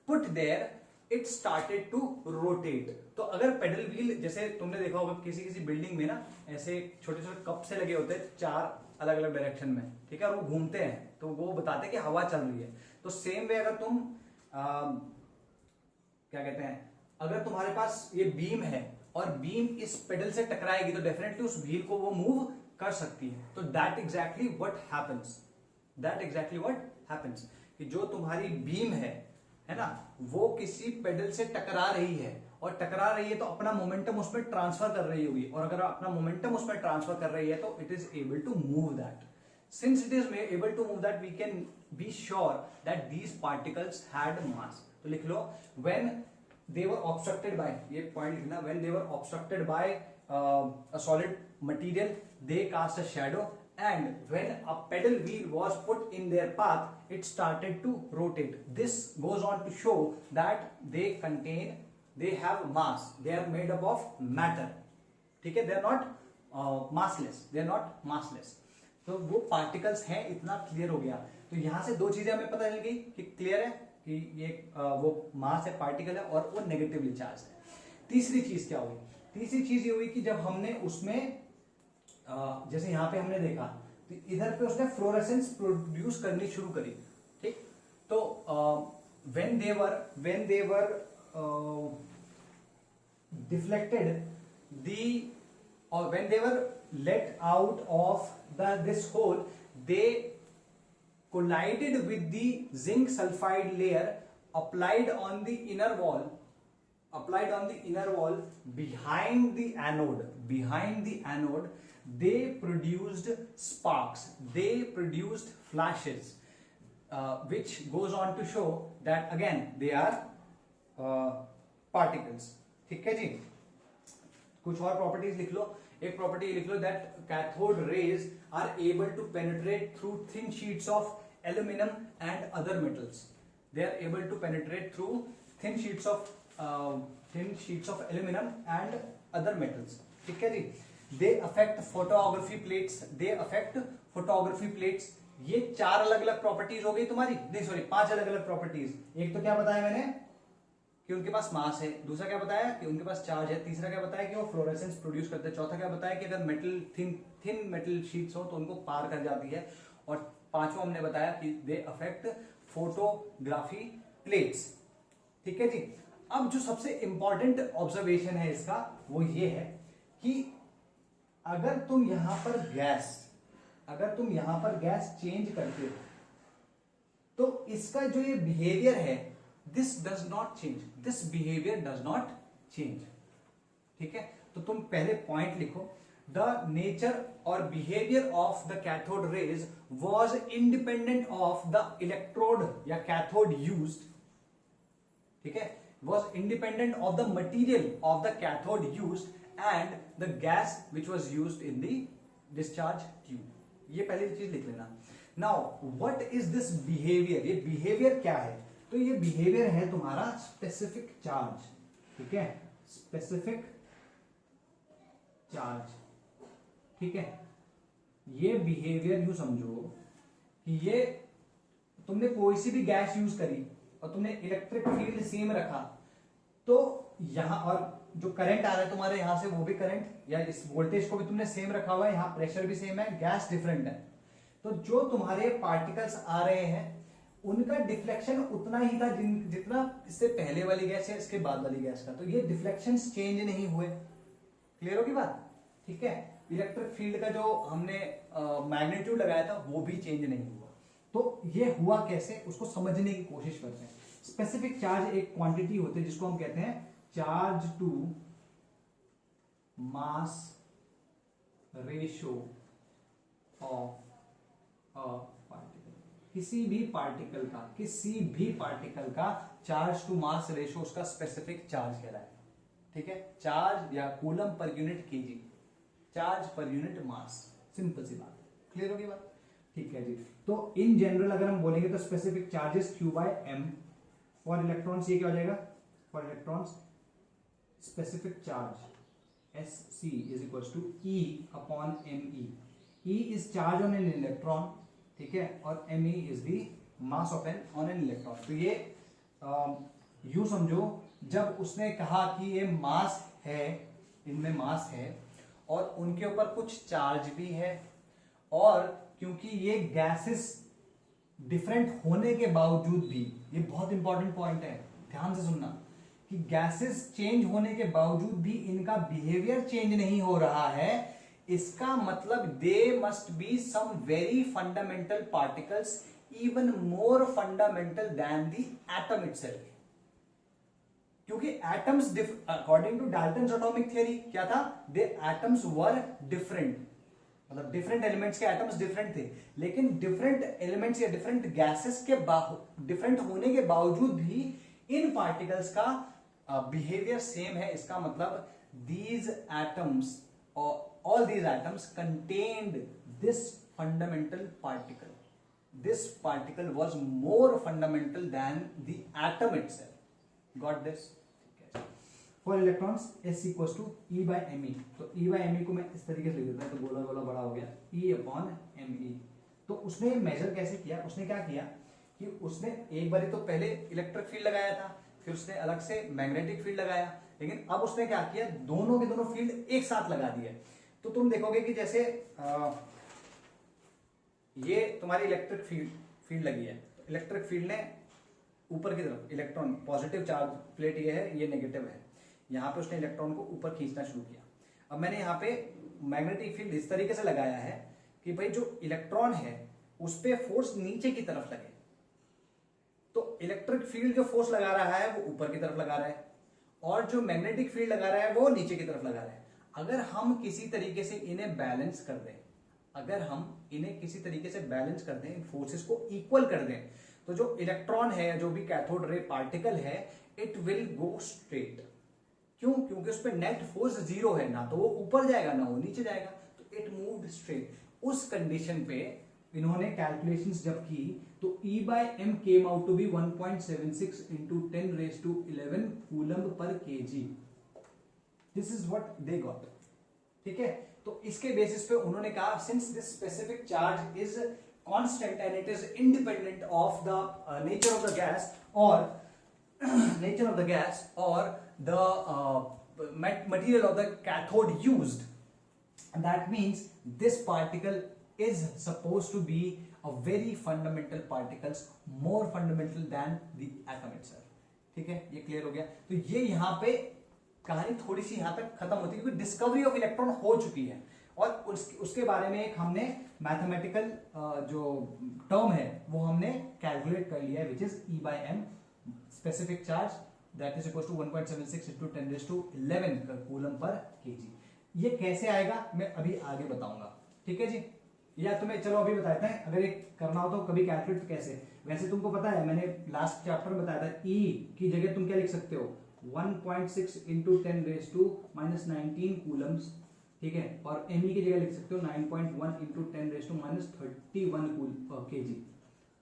put there, it started to rotate। तो अगर pedal wheel, जैसे तुमने देखा होगा किसी बिल्डिंग में ना ऐसे छोटे छोटे कप से लगे होते हैं 4 अलग अलग डायरेक्शन में, ठीक है, और वो घूमते हैं तो वो बताते हैं कि हवा चल रही है। तो सेम वे अगर तुम क्या कहते हैं, अगर तुम्हारे पास ये बीम है और बीम इस पेडल से टकराएगी तो डेफिनेटली उस व्हील को वो मूव कर सकती है। तो दैट एग्जैक्टली व्हाट हैपेंस कि जो तुम्हारी बीम है ना, वो किसी पेडल से टकरा रही है, और टकरा रही है तो अपना मोमेंटम उसमें ट्रांसफर कर रही होगी, और अगर अपना मोमेंटम उसमें ट्रांसफर कर रही है तो it is able to move that. Since it is able to move that, we can be sure that these particles had mass. तो लिख लो, when they were obstructed by, ये पॉइंट लिखना, when they were obstructed by a solid material, they cast a shadow, and when a pedal wheel was put in their path, it started to rotate। This goes on to show that they have mass, they are made up of matter, ठीक है, they are not massless। तो वो particles हैं, इतना clear हो गया। तो यहां से दो चीजें हमें पता चल गई कि क्लियर है कि ये वो मास है, पार्टिकल है, और वो नेगेटिवली चार्ज है। तीसरी चीज क्या हुई, तीसरी चीज ये हुई कि जब हमने उसमें जैसे यहां पे हमने देखा तो इधर पे उसने फ्लोरेसेंस प्रोड्यूस करनी शुरू करी, ठीक। तो when they were deflected when they were let out of this hole, they collided with the zinc sulfide layer applied on the inner wall behind the anode, they produced sparks, they produced flashes, which goes on to show that again they are particles, ठीक है जी। कुछ और properties लिख लो। एक property लिख लो, that cathode rays are able to penetrate through thin sheets of aluminum and other metals। They are able to penetrate through thin sheets of aluminum and other metals, ठीक है जी। They affect photography plates ये 4 अलग अलग properties हो गई तुम्हारी, नहीं sorry 5 अलग अलग प्रॉपर्टीज। एक तो क्या बताया मैंने कि उनके पास मास है, दूसरा क्या बताया कि उनके पास चार्ज है, तीसरा क्या बताया कि वो फ्लोरेसेंस प्रोड्यूस करते हैं, चौथा क्या बताया कि अगर मेटल थिन मेटल शीट्स हो तो उनको पार कर जाती है, और पांचवा हमने बताया कि दे अफेक्ट फोटोग्राफी प्लेट्स। ठीक है जी। अब जो सबसे इंपॉर्टेंट ऑब्जर्वेशन है इसका वो ये है कि अगर तुम यहां पर गैस चेंज करते हो तो इसका जो ये बिहेवियर है this does not change, this behaviour does not change. ठीक है, तो तुम पहले पॉइंट लिखो, द नेचर और behaviour of the cathode raise was independent of the electrode या कैथोड यूज्ड। ठीक है, was independent of the material of the cathode used and the gas which was used in the discharge tube. ये पहली चीज लिख लेना। Now what is this behavior? ये behavior क्या है? तो ये behavior है तुम्हारा specific charge। ठीक है, specific charge। ठीक है, ये behavior यूं समझो कि ये तुमने कोई सी भी गैस यूज करी और तुमने इलेक्ट्रिक फील्ड सेम रखा, तो यहां और जो करंट आ रहा है तुम्हारे यहां से वो भी करंट या इस वोल्टेज को भी तुमने सेम रखा हुआ है, यहां प्रेशर भी सेम है, गैस डिफरेंट है, तो जो तुम्हारे पार्टिकल्स आ रहे हैं उनका डिफ्लेक्शन उतना ही था जितना इससे पहले वाली गैस या इसके बाद वाली गैस का। तो ये डिफ्लेक्शन चेंज नहीं हुए। क्लियर होगी बात? ठीक है, इलेक्ट्रिक फील्ड का जो हमने मैग्नीट्यूड लगाया था वो भी चेंज नहीं हुआ। तो ये हुआ कैसे, उसको समझने की कोशिश करते हैं। स्पेसिफिक चार्ज एक क्वांटिटी होती है जिसको हम कहते हैं charge to mass ratio of a particle. किसी भी पार्टिकल का चार्ज टू मास रेशो उसका स्पेसिफिक चार्ज कहलाता है। ठीक है, चार्ज या coulomb per unit KG, charge per unit mass, simple सी बात। क्लियर होगी बात? ठीक है जी। तो इन जनरल अगर हम बोलेंगे तो specific charges Q by M। For electrons ये क्या हो जाएगा? For electrons specific charge SC is equal to E upon ME। E is charge on an electron, ठीक है, और ME is the mass of on an electron. तो ये यूं समझो, जब उसने कहा कि ये मास है, इनमें मास है और उनके ऊपर कुछ चार्ज भी है, और क्योंकि ये गैसेस डिफरेंट होने के बावजूद भी, ये बहुत इंपॉर्टेंट पॉइंट है, ध्यान से सुनना, कि गैसेस चेंज होने के बावजूद भी इनका बिहेवियर चेंज नहीं हो रहा है, इसका मतलब they must be some very fundamental particles, even more fundamental than the atom itself. क्योंकि atoms according to Dalton's atomic theory क्या था? दे एटम्स वर डिफरेंट, मतलब डिफरेंट एलिमेंट्स के एटम्स डिफरेंट थे, लेकिन डिफरेंट एलिमेंट्स या डिफरेंट गैसेस के different होने के बावजूद भी इन पार्टिकल्स का बिहेवियर सेम है। इसका मतलब दीज एटम्स और all these atoms contained this fundamental particle, this particle was more fundamental than the atom itself. Got this? For electrons S equal to E by ME। तो E by ME को मैं इस तरीके से लिख देता हूं, तो गोला गोला बड़ा हो गया, E अपॉन ME। तो उसने मेजर कैसे किया? उसने क्या किया कि उसने एक बार तो पहले इलेक्ट्रिक फील्ड लगाया था, फिर उसने अलग से मैग्नेटिक फील्ड लगाया, लेकिन अब उसने क्या किया, दोनों के दोनों फील्ड एक साथ लगा दिए। तो तुम देखोगे कि जैसे ये तुम्हारी इलेक्ट्रिक फील्ड लगी है, तो इलेक्ट्रिक फील्ड ने ऊपर की तरफ इलेक्ट्रॉन, पॉजिटिव चार्ज प्लेट ये है, ये नेगेटिव है, यहां पे उसने इलेक्ट्रॉन को ऊपर खींचना शुरू किया। अब मैंने यहाँ पे मैग्नेटिक फील्ड इस तरीके से लगाया है कि भाई जो इलेक्ट्रॉन है उस पे फोर्स नीचे की तरफ लगे, तो इलेक्ट्रिक फील्ड जो फोर्स लगा रहा है वो ऊपर की तरफ लगा रहा है, और जो मैग्नेटिक फील्ड लगा रहा है वो नीचे की तरफ लगा रहा है। अगर हम किसी तरीके से इन्हें बैलेंस कर दें, अगर हम इन्हें किसी तरीके से बैलेंस कर दें, फोर्सेस को इक्वल कर दें, तो जो इलेक्ट्रॉन है, जो भी कैथोड रे पार्टिकल है, इट विल गो स्ट्रेट। क्यों? क्योंकि उस पर नेट फोर्स जीरो है, ना तो वो ऊपर जाएगा ना वो नीचे जाएगा, तो इट मूव्ड स्ट्रेट। उस कंडीशन पे इन्होंने कैलकुलेशंस जब की तो E by M came out to be 1.76 into 10⁻11 coulomb per kg। This is what they got. ठीक है, तो इसके बेसिस पे उन्होंने कहा since this specific charge is constant and it is independent of the nature of the gas or nature of the gas or the material of the cathode used. And that means this particle is supposed to be a very fundamental particles, more fundamental than the atom itself. ठीक है, ये clear हो गया। तो ये यहाँ पे कहानी थोड़ी सी यहाँ तक खत्म होती है क्योंकि डिस्कवरी ऑफ इलेक्ट्रॉन हो चुकी है और उसके बारे में एक हमने मैथमेटिकल जो टर्म है वो हमने कैलकुलेट कर लिया है, which is E/m specific charge that is equal to 1.76 into 10⁻11 coulomb per kg। ये कैसे आएगा मैं अभी आगे बताऊंगा, ठीक है जी। या तुम्हें चलो अभी बताते हैं, अगर ये करना हो तो कभी कैलकुलेट कैसे। वैसे तुमको पता है, मैंने लास्ट चैप्टर में बताया था E की जगह तुम क्या लिख सकते हो 1.6 into 10⁻19 कूलम्स, ठीक है, और Me की जगह लिख सकते हो 9.1 into 10⁻31 kg।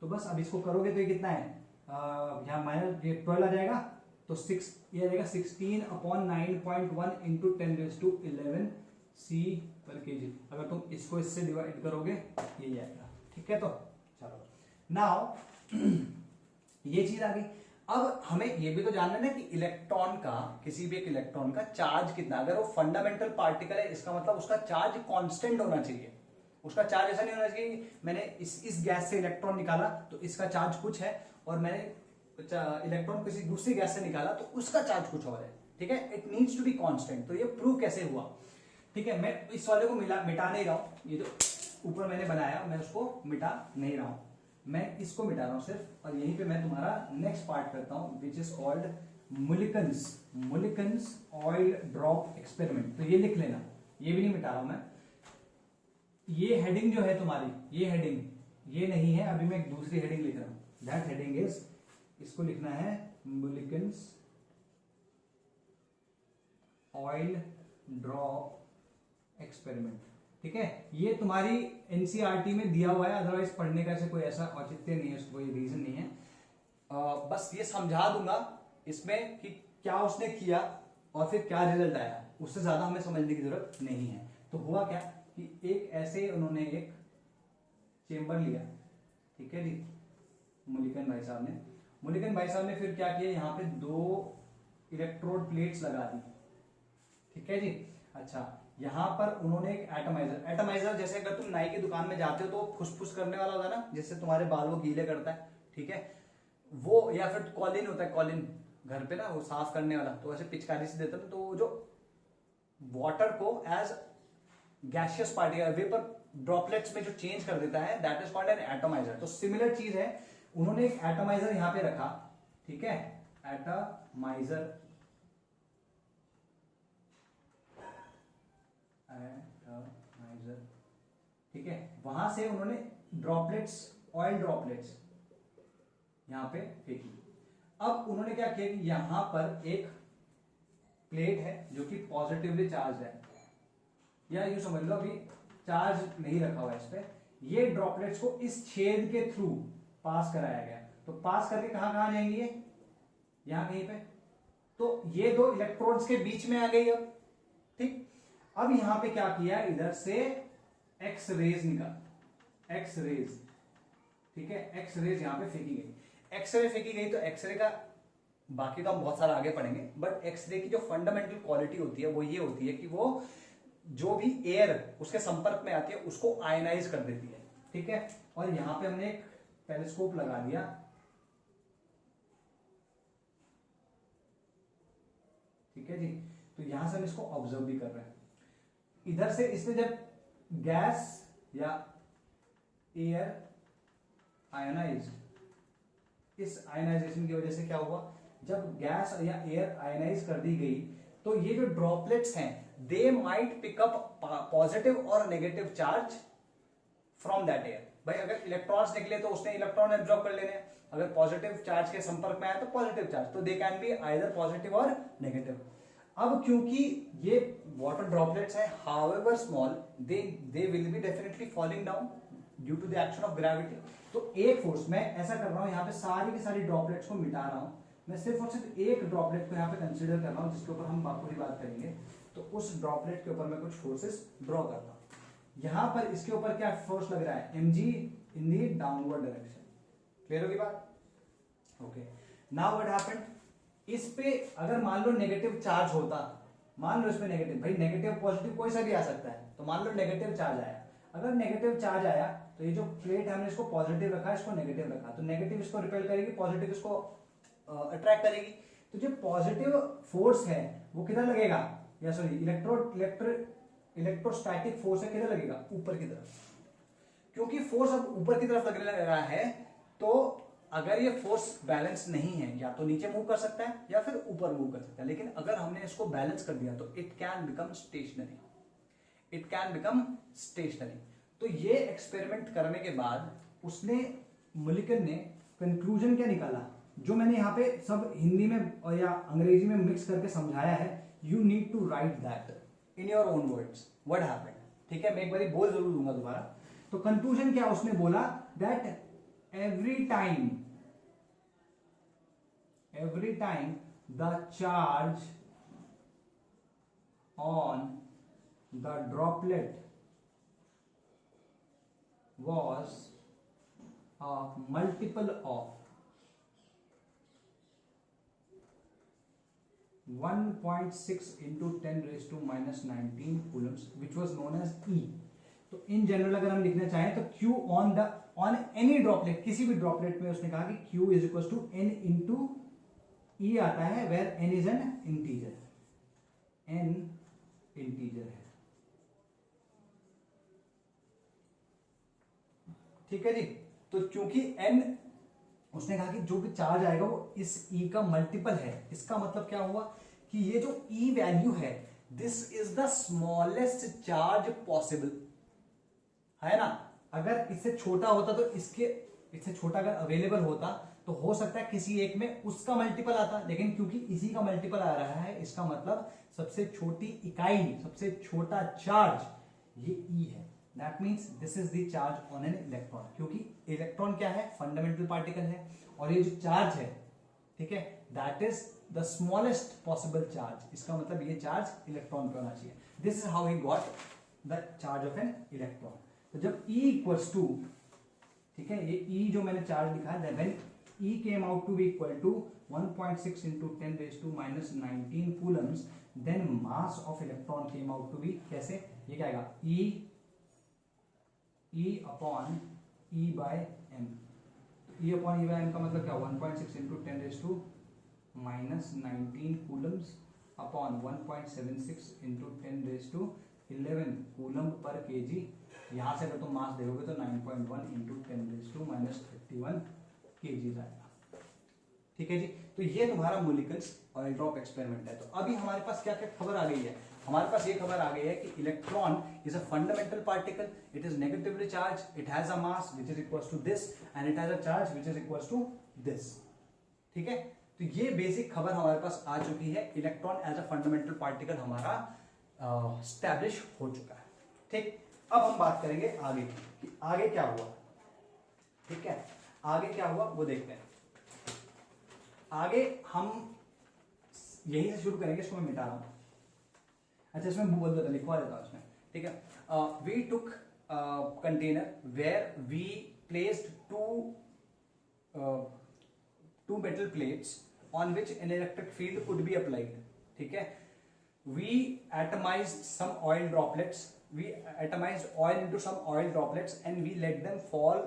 तो बस अब इसको करोगे तो ये कितना है, यहाँ माइनस ये 12 आ जाएगा तो 6 ये आ जाएगा 16/9.1 into 10⁻11 C per kg। अगर तुम इसको इससे डिवाइड करोगे ये आएगा, ठीक है। तो चलो नाउ ये चीज आ गई। अब हमें ये भी तो जानना है ना कि इलेक्ट्रॉन का, किसी भी एक इलेक्ट्रॉन का चार्ज कितना, अगर वो फंडामेंटल पार्टिकल है इसका मतलब उसका चार्ज कांस्टेंट होना चाहिए। उसका चार्ज ऐसा नहीं होना चाहिए कि मैंने इस गैस से इलेक्ट्रॉन निकाला तो इसका चार्ज कुछ है और मैंने इलेक्ट्रॉन किसी दूसरी गैस से निकाला तो उसका चार्ज कुछ और है, ठीक है। It needs to be constant. तो ये प्रूव कैसे हुआ, ठीक है। मैं इस वाले को मिटा नहीं रहा हूं, ये जो ऊपर मैंने बनाया मैं उसको मिटा नहीं रहा हूं, मैं इसको मिटा रहा हूं सिर्फ। और यहीं पे मैं तुम्हारा नेक्स्ट पार्ट करता हूं which is called Millikan's oil drop experiment. तो ये लिख लेना, ये भी नहीं मिटा रहा हूं मैं। ये हेडिंग जो है तुम्हारी, ये हेडिंग ये नहीं है, अभी मैं एक दूसरी हेडिंग लिख रहा हूं। दैट हेडिंग इज, इसको लिखना है मुलिकन्स ऑयल ड्रॉप एक्सपेरिमेंट, ठीक है। ये तुम्हारी एनसीईआरटी में दिया हुआ है, अदरवाइज पढ़ने का ऐसे कोई ऐसा औचित्य नहीं है, उसको कोई रीजन नहीं है। बस ये समझा दूंगा इसमें कि क्या उसने किया और फिर क्या रिजल्ट आया, उससे ज्यादा हमें समझने की जरूरत नहीं है। तो हुआ क्या कि एक ऐसे उन्होंने एक चेंबर लिया, ठीक है जी, मुलिकन भाई साहब ने फिर क्या किया, यहाँ पे 2 इलेक्ट्रोड प्लेट्स लगा दी, ठीक है जी। अच्छा, यहां पर उन्होंने एक एटमाइजर जैसे अगर तुम नाई की दुकान में जाते हो तो फुसफुस करने वाला होता है ना, जिससे तुम्हारे बाल वो गीले करता है, ठीक है वो, या फिर कॉलिन होता है, कॉलिन घर पे ना वो साफ करने वाला, तो ऐसे पिचकारी से देता है तो जो वाटर को as gaseous particle vapour droplets में जो चेंज कर देता है, that is called an atomiser. तो सिमिलर चीज है, उन्होंने एक एटमाइजर यहां पे रखा, ठीक है, एटमाइजर, ठीक है। वहां से उन्होंने ड्रॉपलेट्स, ऑयल ड्रॉपलेट्स यहां पे फेंकी। अब उन्होंने क्या किया कि यहां पर एक प्लेट है जो कि पॉजिटिवली चार्ज है, या यूं समझ लो अभी चार्ज नहीं रखा हुआ है इस पे, ये ड्रॉपलेट्स को इस छेद के थ्रू पास कराया गया। तो पास करके कहां जाएंगे ये, यहां कहीं पे, तो ये 2 इलेक्ट्रोड्स के बीच में आ गई अब, ठीक। अब यहां पे क्या किया, इधर से एक्स रेज निकाल, एक्स रेज, ठीक है, एक्स रेज यहां पे फेंकी गई। एक्सरे फेंकी गई तो एक्सरे का बाकी तो हम बहुत सारा आगे पढ़ेंगे, बट एक्सरे की जो फंडामेंटल क्वालिटी होती है वो ये होती है कि वो जो भी एयर उसके संपर्क में आती है उसको आयनाइज कर देती है, ठीक है। और यहां पे हमने एक टेलीस्कोप लगा दिया, ठीक है जी। तो यहां से हम इसको ऑब्जर्व भी कर रहे हैं। इधर से इसने जब गैस या एयर आयनाइज, इस आयनाइजेशन की वजह से क्या हुआ, जब गैस या एयर आयनाइज कर दी गई तो ये जो ड्रॉपलेट्स हैं they might pick up positive और negative charge from that air. भाई अगर इलेक्ट्रॉन्स निकले तो उसने इलेक्ट्रॉन एब्जॉर्ब कर लेने, अगर पॉजिटिव चार्ज के संपर्क में आया तो पॉजिटिव चार्ज, तो they can be either positive और नेगेटिव। अब क्योंकि ये वाटर ड्रॉपलेट्स हैं, however small, they will be definitely falling down due to the action of gravity. तो एक फोर्स, मैं ऐसा कर रहा हूं, यहाँ पे सारी की सारी ड्रॉपलेट्स को मिटा रहा हूं, मैं सिर्फ और सिर्फ एक ड्रॉपलेट को यहाँ पे कंसीडर कर रहा हूं जिसके ऊपर हम पूरी बात करेंगे। तो उस ड्रॉपलेट के ऊपर मैं कुछ फोर्सेस ड्रॉ करता हूं। यहां पर इसके ऊपर क्या फोर्स लग रहा है, mg in the downward direction. Clear होगी बात? ओके, नाउ व्हाट हैपेंड, इस पे अगर मान लो नेगेटिव चार्ज होता, मान लो इसमें नेगेटिव, भाई नेगेटिव पॉजिटिव कोई सा भी आ सकता है, तो मान लो नेगेटिव चार्ज आया, अगर नेगेटिव चार्ज आया तो ये जो प्लेट हमने इसको पॉजिटिव रखा, इसको नेगेटिव रखा, तो नेगेटिव इसको रिपेल करेगी, पॉजिटिव इसको अट्रैक्ट करेगी। तो जो पॉजिटिव फोर्स है वो किधर लगेगा, या सॉरी इलेक्ट्रोस्टैटिक फोर्स है, किधर लगेगा, ऊपर की तरफ। क्योंकि फोर्स अब ऊपर की तरफ लगने लग रहा है, तो अगर ये फोर्स बैलेंस नहीं है, या तो नीचे मूव कर सकता है या फिर ऊपर मूव कर सकता है, लेकिन अगर हमने इसको बैलेंस कर दिया तो it can become stationary, it can become stationary. तो ये एक्सपेरिमेंट करने के बाद उसने, मुलिकन ने कंक्लूजन क्या निकाला, जो मैंने यहाँ पे सब हिंदी में और या अंग्रेजी में मिक्स करके समझाया है, you need to write that in your own words what happened. ठीक है, मैं एक बार बोल जरूर दूंगा दोबारा। तो कंक्लूजन क्या उसने बोला, that every time the charge on the droplet was a multiple of 1.6 into 10 raised to minus 19 coulombs, which was known as E. तो इन जनरल अगर हम लिखना चाहें तो Q ऑन एनी ड्रॉपलेट, किसी भी ड्रॉपलेट में उसने कहा कि Q is equal to N into E आता है, where N is an integer, N integer है। ठीक है जी, तो क्योंकि N, उसने कहा कि जो भी चार्ज आएगा वो इस E का मल्टीपल है, इसका मतलब क्या हुआ कि ये जो E वैल्यू है, this is the smallest charge possible, है ना। अगर इससे छोटा होता तो इससे छोटा अगर अवेलेबल होता तो हो सकता है किसी एक में उसका मल्टीपल आता, लेकिन क्योंकि इसी का मल्टीपल आ रहा है, इसका मतलब सबसे छोटी इकाई, सबसे छोटा चार्ज ये E है। That means this is the charge on an electron, क्योंकि इलेक्ट्रॉन क्या है, फंडामेंटल पार्टिकल है, और ये जो चार्ज है, ठीक है, that is the smallest possible charge, इसका मतलब ये चार्ज इलेक्ट्रॉन पे होना चाहिए। This is how he got the charge of N electron. तो जब E इक्वल्स टू, ठीक है, ये E जो मैंने चार्ज लिखा है, when E came out to be equal to 1.6 into 10 raised to minus 19 coulombs, then mass of electron came out to be कैसे, ये क्या आएगा, E upon E by m। E upon E by m का मतलब क्या, 1.6 into 10 raised to minus 19 coulombs upon 1.76 into 10 raised to 11 coulomb per kg। यहां से अगर तुम मास देखोगे तो 9.1 into 10 raised to minus 31 kg आएगा। ठीक है जी, तो ये तुम्हारा मोलिकल्स ऑयल ड्रॉप एक्सपेरिमेंट है। तो अभी हमारे पास क्या क्या खबर आ गई है, हमारे पास ये खबर आ गई है कि electron is a fundamental particle, it is negatively charge, it has a mass which is equals to this and it has a charge which is equals to this. ठीक है, तो ये बेसिक खबर हमारे पास आ चुकी है, electron as a fundamental particle हमारा स्टैब्लिश हो चुका है। ठीक, अब हम बात करेंगे आगे कि आगे क्या हुआ। ठीक है, आगे क्या हुआ वो देखते हैं। आगे हम यहीं से शुरू करेंगे, इसको मैं मिटा रहा हूं। अच्छा, इसमें बोल देता, लिखवा देता हूं इसमें। ठीक है, we took container where we placed two metal plates on which an electric field could be applied. ठीक है, we atomized some oil droplets, we atomized oil into some oil droplets and we let them fall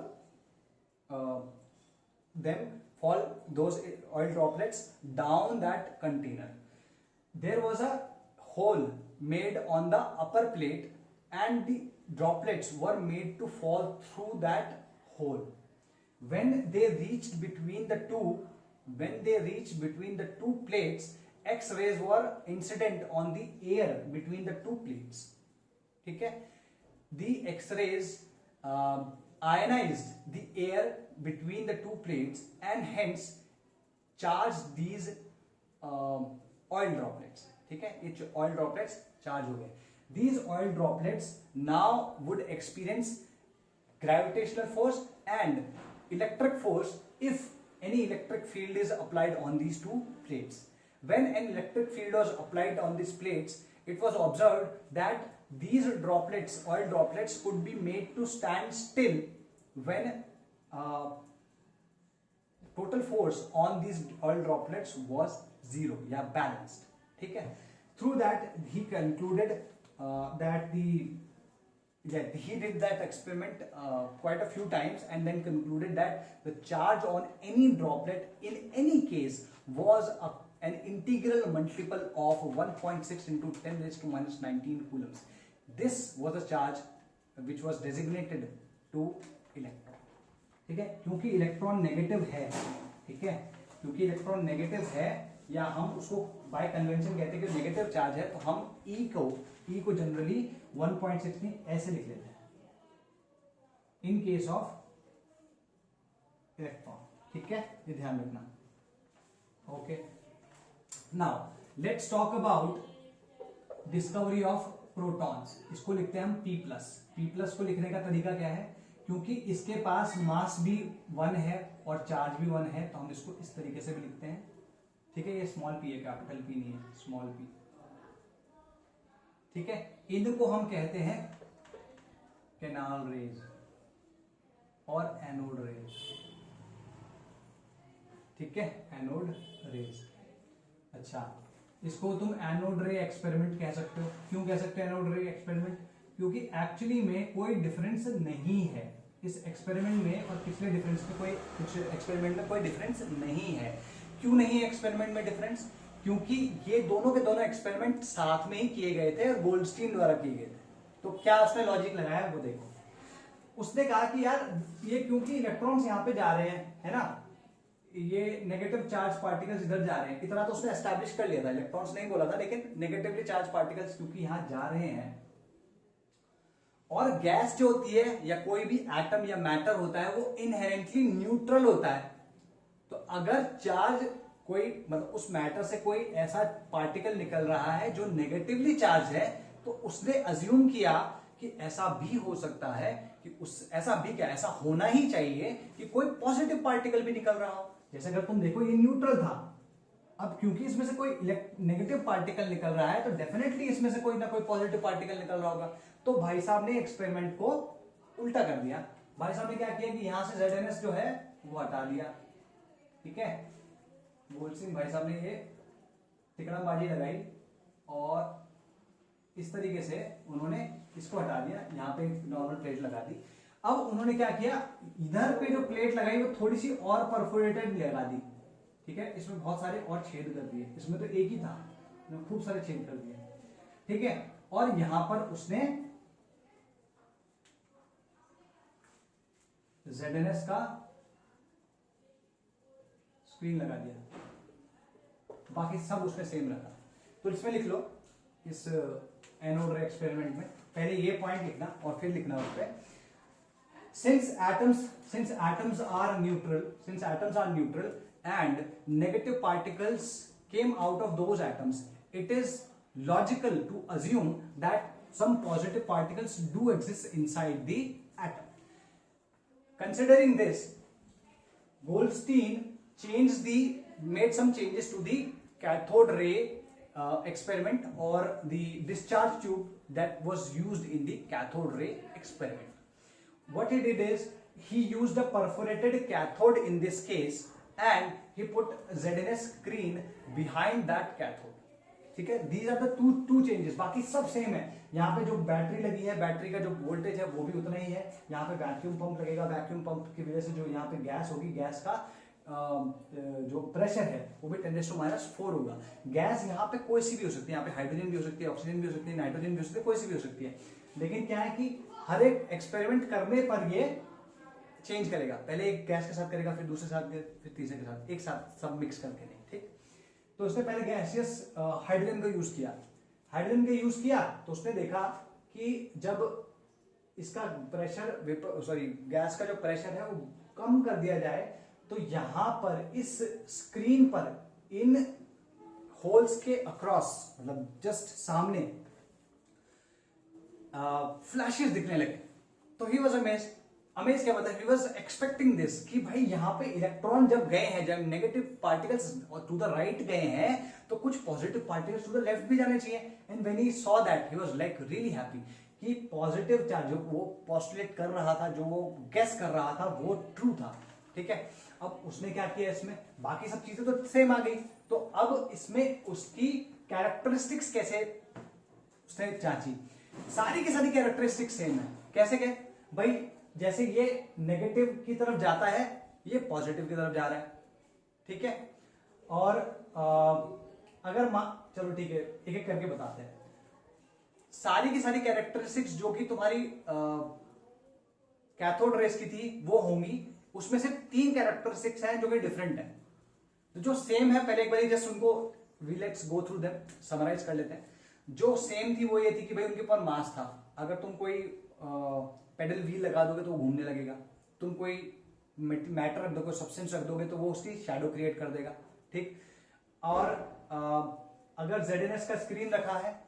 those oil droplets down that container. There was a hole made on the upper plate and the droplets were made to fall through that hole. When they reached between the two plates, X-rays were incident on the air between the two plates. ठीक है, the X-rays ionized the air between the two plates and hence charged these oil droplets. ठीक है, ये oil droplets charge हो गए। These oil droplets now would experience gravitational force and electric force if any electric field is applied on these two plates. When an electric field was applied on these plates, it was observed that these droplets, oil droplets, could be made to stand still when total force on these oil droplets was zero या balanced. ठीक है, through that he concluded that he did that experiment quite a few times and then concluded that the charge on any droplet in any case was an integral multiple of 1.6 into 10 raised to minus 19 coulombs. This was a charge which was designated to electron. ठीक है, क्योंकि electron negative है, ठीक है, क्योंकि electron negative है या हम उसको बाय कन्वेंशन कहते हैं कि नेगेटिव चार्ज है, तो हम E को जनरली 1.6 में ऐसे लिख लेते हैं इन केस ऑफ इलेक्ट्रॉन. ठीक है, ये ध्यान रखना. Okay, now let's talk about discovery of protons. इसको लिखते हैं हम P+. P+ को लिखने का तरीका क्या है, क्योंकि इसके पास मास भी 1 है और चार्ज भी 1 है, तो हम इसको इस तरीके से भी लिखते हैं. ठीक है, ये स्मॉल p है, कैपिटल P नहीं है, स्मॉल p. ठीक है, इनको हम कहते हैं कैनाल रेज और एनोड रेज. ठीक है, एनोड रेज. अच्छा, इसको तुम एनोड रे एक्सपेरिमेंट कह सकते हो. क्यों कह सकते हो एनोड रे एक्सपेरिमेंट? क्योंकि एक्चुअली में कोई डिफरेंस नहीं है इस एक्सपेरिमेंट में और पिछले डिफरेंस में एक्सपेरिमेंट में कोई डिफरेंस नहीं है. क्यों नहीं है एक्सपेरिमेंट में डिफरेंस? क्योंकि ये दोनों के दोनों एक्सपेरिमेंट साथ में ही किए गए थे और गोल्डस्टीन द्वारा किए गए थे. तो क्या उसने लॉजिक लगाया वो देखो. उसने कहा कि यार ये क्योंकि इलेक्ट्रॉन्स यहाँ पे जा रहे हैं, है ना, ये नेगेटिव चार्ज पार्टिकल्स इधर जा रहे हैं, इतना तो उसने एस्टैब्लिश कर लिया था, इलेक्ट्रॉन्स नहीं बोला था, लेकिन नेगेटिवली चार्ज पार्टिकल्स क्योंकि यहाँ जा रहे हैं, और गैस जो होती है या कोई भी एटम या मैटर होता है वो इनहेरेंटली न्यूट्रल होता है. तो अगर चार्ज कोई मतलब उस मैटर से कोई ऐसा पार्टिकल निकल रहा है जो नेगेटिवली चार्ज है, तो उसने अज्यूम किया कि ऐसा भी हो सकता है कि ऐसा भी क्या, ऐसा होना ही चाहिए कि कोई पॉजिटिव पार्टिकल भी निकल रहा हो. जैसे अगर तुम देखो ये न्यूट्रल था, अब क्योंकि इसमें से कोई नेगेटिव पार्टिकल निकल रहा है तो डेफिनेटली इसमें से कोई ना कोई पॉजिटिव पार्टिकल निकल रहा होगा. तो भाई साहब ने एक्सपेरिमेंट को उल्टा कर दिया. भाई साहब ने क्या किया कि यहां से ZnS जो है वो हटा दिया. ठीक है, गोल्डस्टीन भाई साहब ने ये तिकड़मबाजी लगाई और इस तरीके से उन्होंने इसको हटा दिया, यहाँ पे नॉर्मल प्लेट लगा दी. अब उन्होंने क्या किया, इधर पे जो प्लेट लगाई वो थोड़ी सी और परफोरेटेड लगा दी. ठीक है, इसमें बहुत सारे और छेद कर दिए, इसमें तो एक ही था, खूब सारे छेद कर दिए. ठीक है, और यहां पर उसने ZnS का स्क्रीन लगा दिया, बाकी सब उसने सेम रखा. तो इसमें लिख लो, इस एनोड रे एक्सपेरिमेंट में पहले ये पॉइंट लिखना और फिर लिखना उस पे, since atoms are neutral and negative particles came out of those atoms, it is logical to assume that some positive particles do exist inside the atom. Considering this, Goldstein made some changes to the cathode ray experiment or the discharge tube that was used in the cathode ray experiment. What he did is he used a perforated cathode in this case and he put ZnS screen behind that cathode. ठीक है, these are the two changes. बाकी सब same है. यहाँ पे जो battery लगी है, बैटरी का जो वोल्टेज है वो भी उतना ही है. यहाँ पे वैक्यूम पंप लगेगा, वैक्यूम पंप की वजह से जो यहाँ पे गैस होगी, गैस का जो प्रेशर है वो भी 10⁻⁴ होगा. गैस यहाँ पे कोई सी भी हो सकती है, यहाँ पे हाइड्रोजन भी हो सकती है, ऑक्सीजन भी हो सकती है, नाइट्रोजन भी हो सकती है, कोई सी भी हो सकती है. लेकिन क्या है कि हर एक एक्सपेरिमेंट करने पर ये चेंज करेगा. पहले एक गैस के साथ करेगा, फिर दूसरे साथ, फिर तीसरे के साथ, एक साथ सब मिक्स करके नहीं. ठीक, तो उसने पहले गैसियस हाइड्रोजन का यूज किया. हाइड्रोजन का यूज किया तो उसने देखा कि जब इसका प्रेशर गैस का जो प्रेशर है वो कम कर दिया जाए तो यहां पर इस स्क्रीन पर इन होल्स के अक्रॉस, मतलब जस्ट सामने फ्लैशेस दिखने लगे. तो ही वॉज अमेज्ड. अमेज क्या मतलब, ही वॉज एक्सपेक्टिंग दिस कि भाई यहाँ पे इलेक्ट्रॉन जब गए हैं, जब negative particles to the right गए हैं तो कुछ positive particles to the left भी जाने चाहिए. And when he saw that he was like really happy कि पॉजिटिव चार्ज जो वो पोस्टुलेट कर रहा था, जो वो गेस कर रहा था, वो ट्रू था। ठीक है, अब उसने क्या किया, इसमें बाकी सब चीजें तो सेम आ गई, तो अब इसमें उसकी कैरेक्टरिस्टिक्स कैसे उसने जांची, सारी की सारी कैरेक्टरिस्टिक्स सेम है। कैसे के भाई, जैसे ये नेगेटिव की तरफ जाता है, ये पॉजिटिव की तरफ जा रहा है। ठीक है, और अगर चलो ठीक है, एक एक करके बताते हैं। सारी की सारी कैरेक्टरिस्टिक्स जो कि तुम्हारी कैथोड रेस की थी वो होंगी, उसमें से 3 कैरेक्टरिस्टिक्स हैं जो कि डिफरेंट है। तो जो सेम है, पहले एक बार जस्ट उनको let's go through them, summarise कर लेते हैं। जो सेम थी वो ये थी कि भाई उनके ऊपर मास था। अगर तुम कोई पेडल व्हील लगा दोगे तो वो घूमने लगेगा, तुम कोई मैटर रख दोगे, सब्सटेंस रख दोगे तो वो उसकी शैडो क्रिएट कर देगा। ठीक, और अगर ZNS का स्क्रीन रखा है,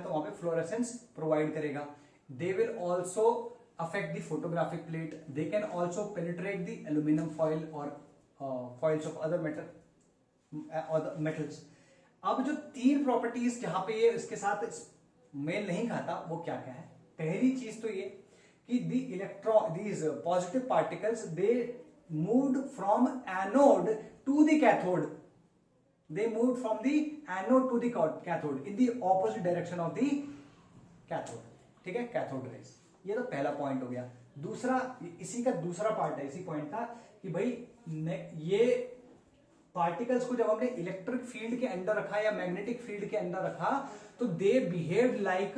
तो वहां पे फ्लोरेसेंस प्रोवाइड करेगा। They will also affect the photographic plate, they can also penetrate the aluminium foil और फॉइल्स ऑफ अदर मेटल्स। अब जो 3 प्रॉपर्टीज जहां पे ये इसके साथ मेल नहीं खाता, वो क्या क्या है? पहली चीज तो ये कि these positive particles, they moved from anode to the cathode. They moved from the anode to the cathode in the opposite direction of the cathode. ठीक है, कैथोड रेस। ये तो पहला पॉइंट हो गया। दूसरा, इसी का दूसरा पार्ट है इसी पॉइंट का कि भाई ये पार्टिकल्स को जब हमने इलेक्ट्रिक फील्ड के अंदर रखा या मैग्नेटिक फील्ड के अंदर रखा, तो they behave like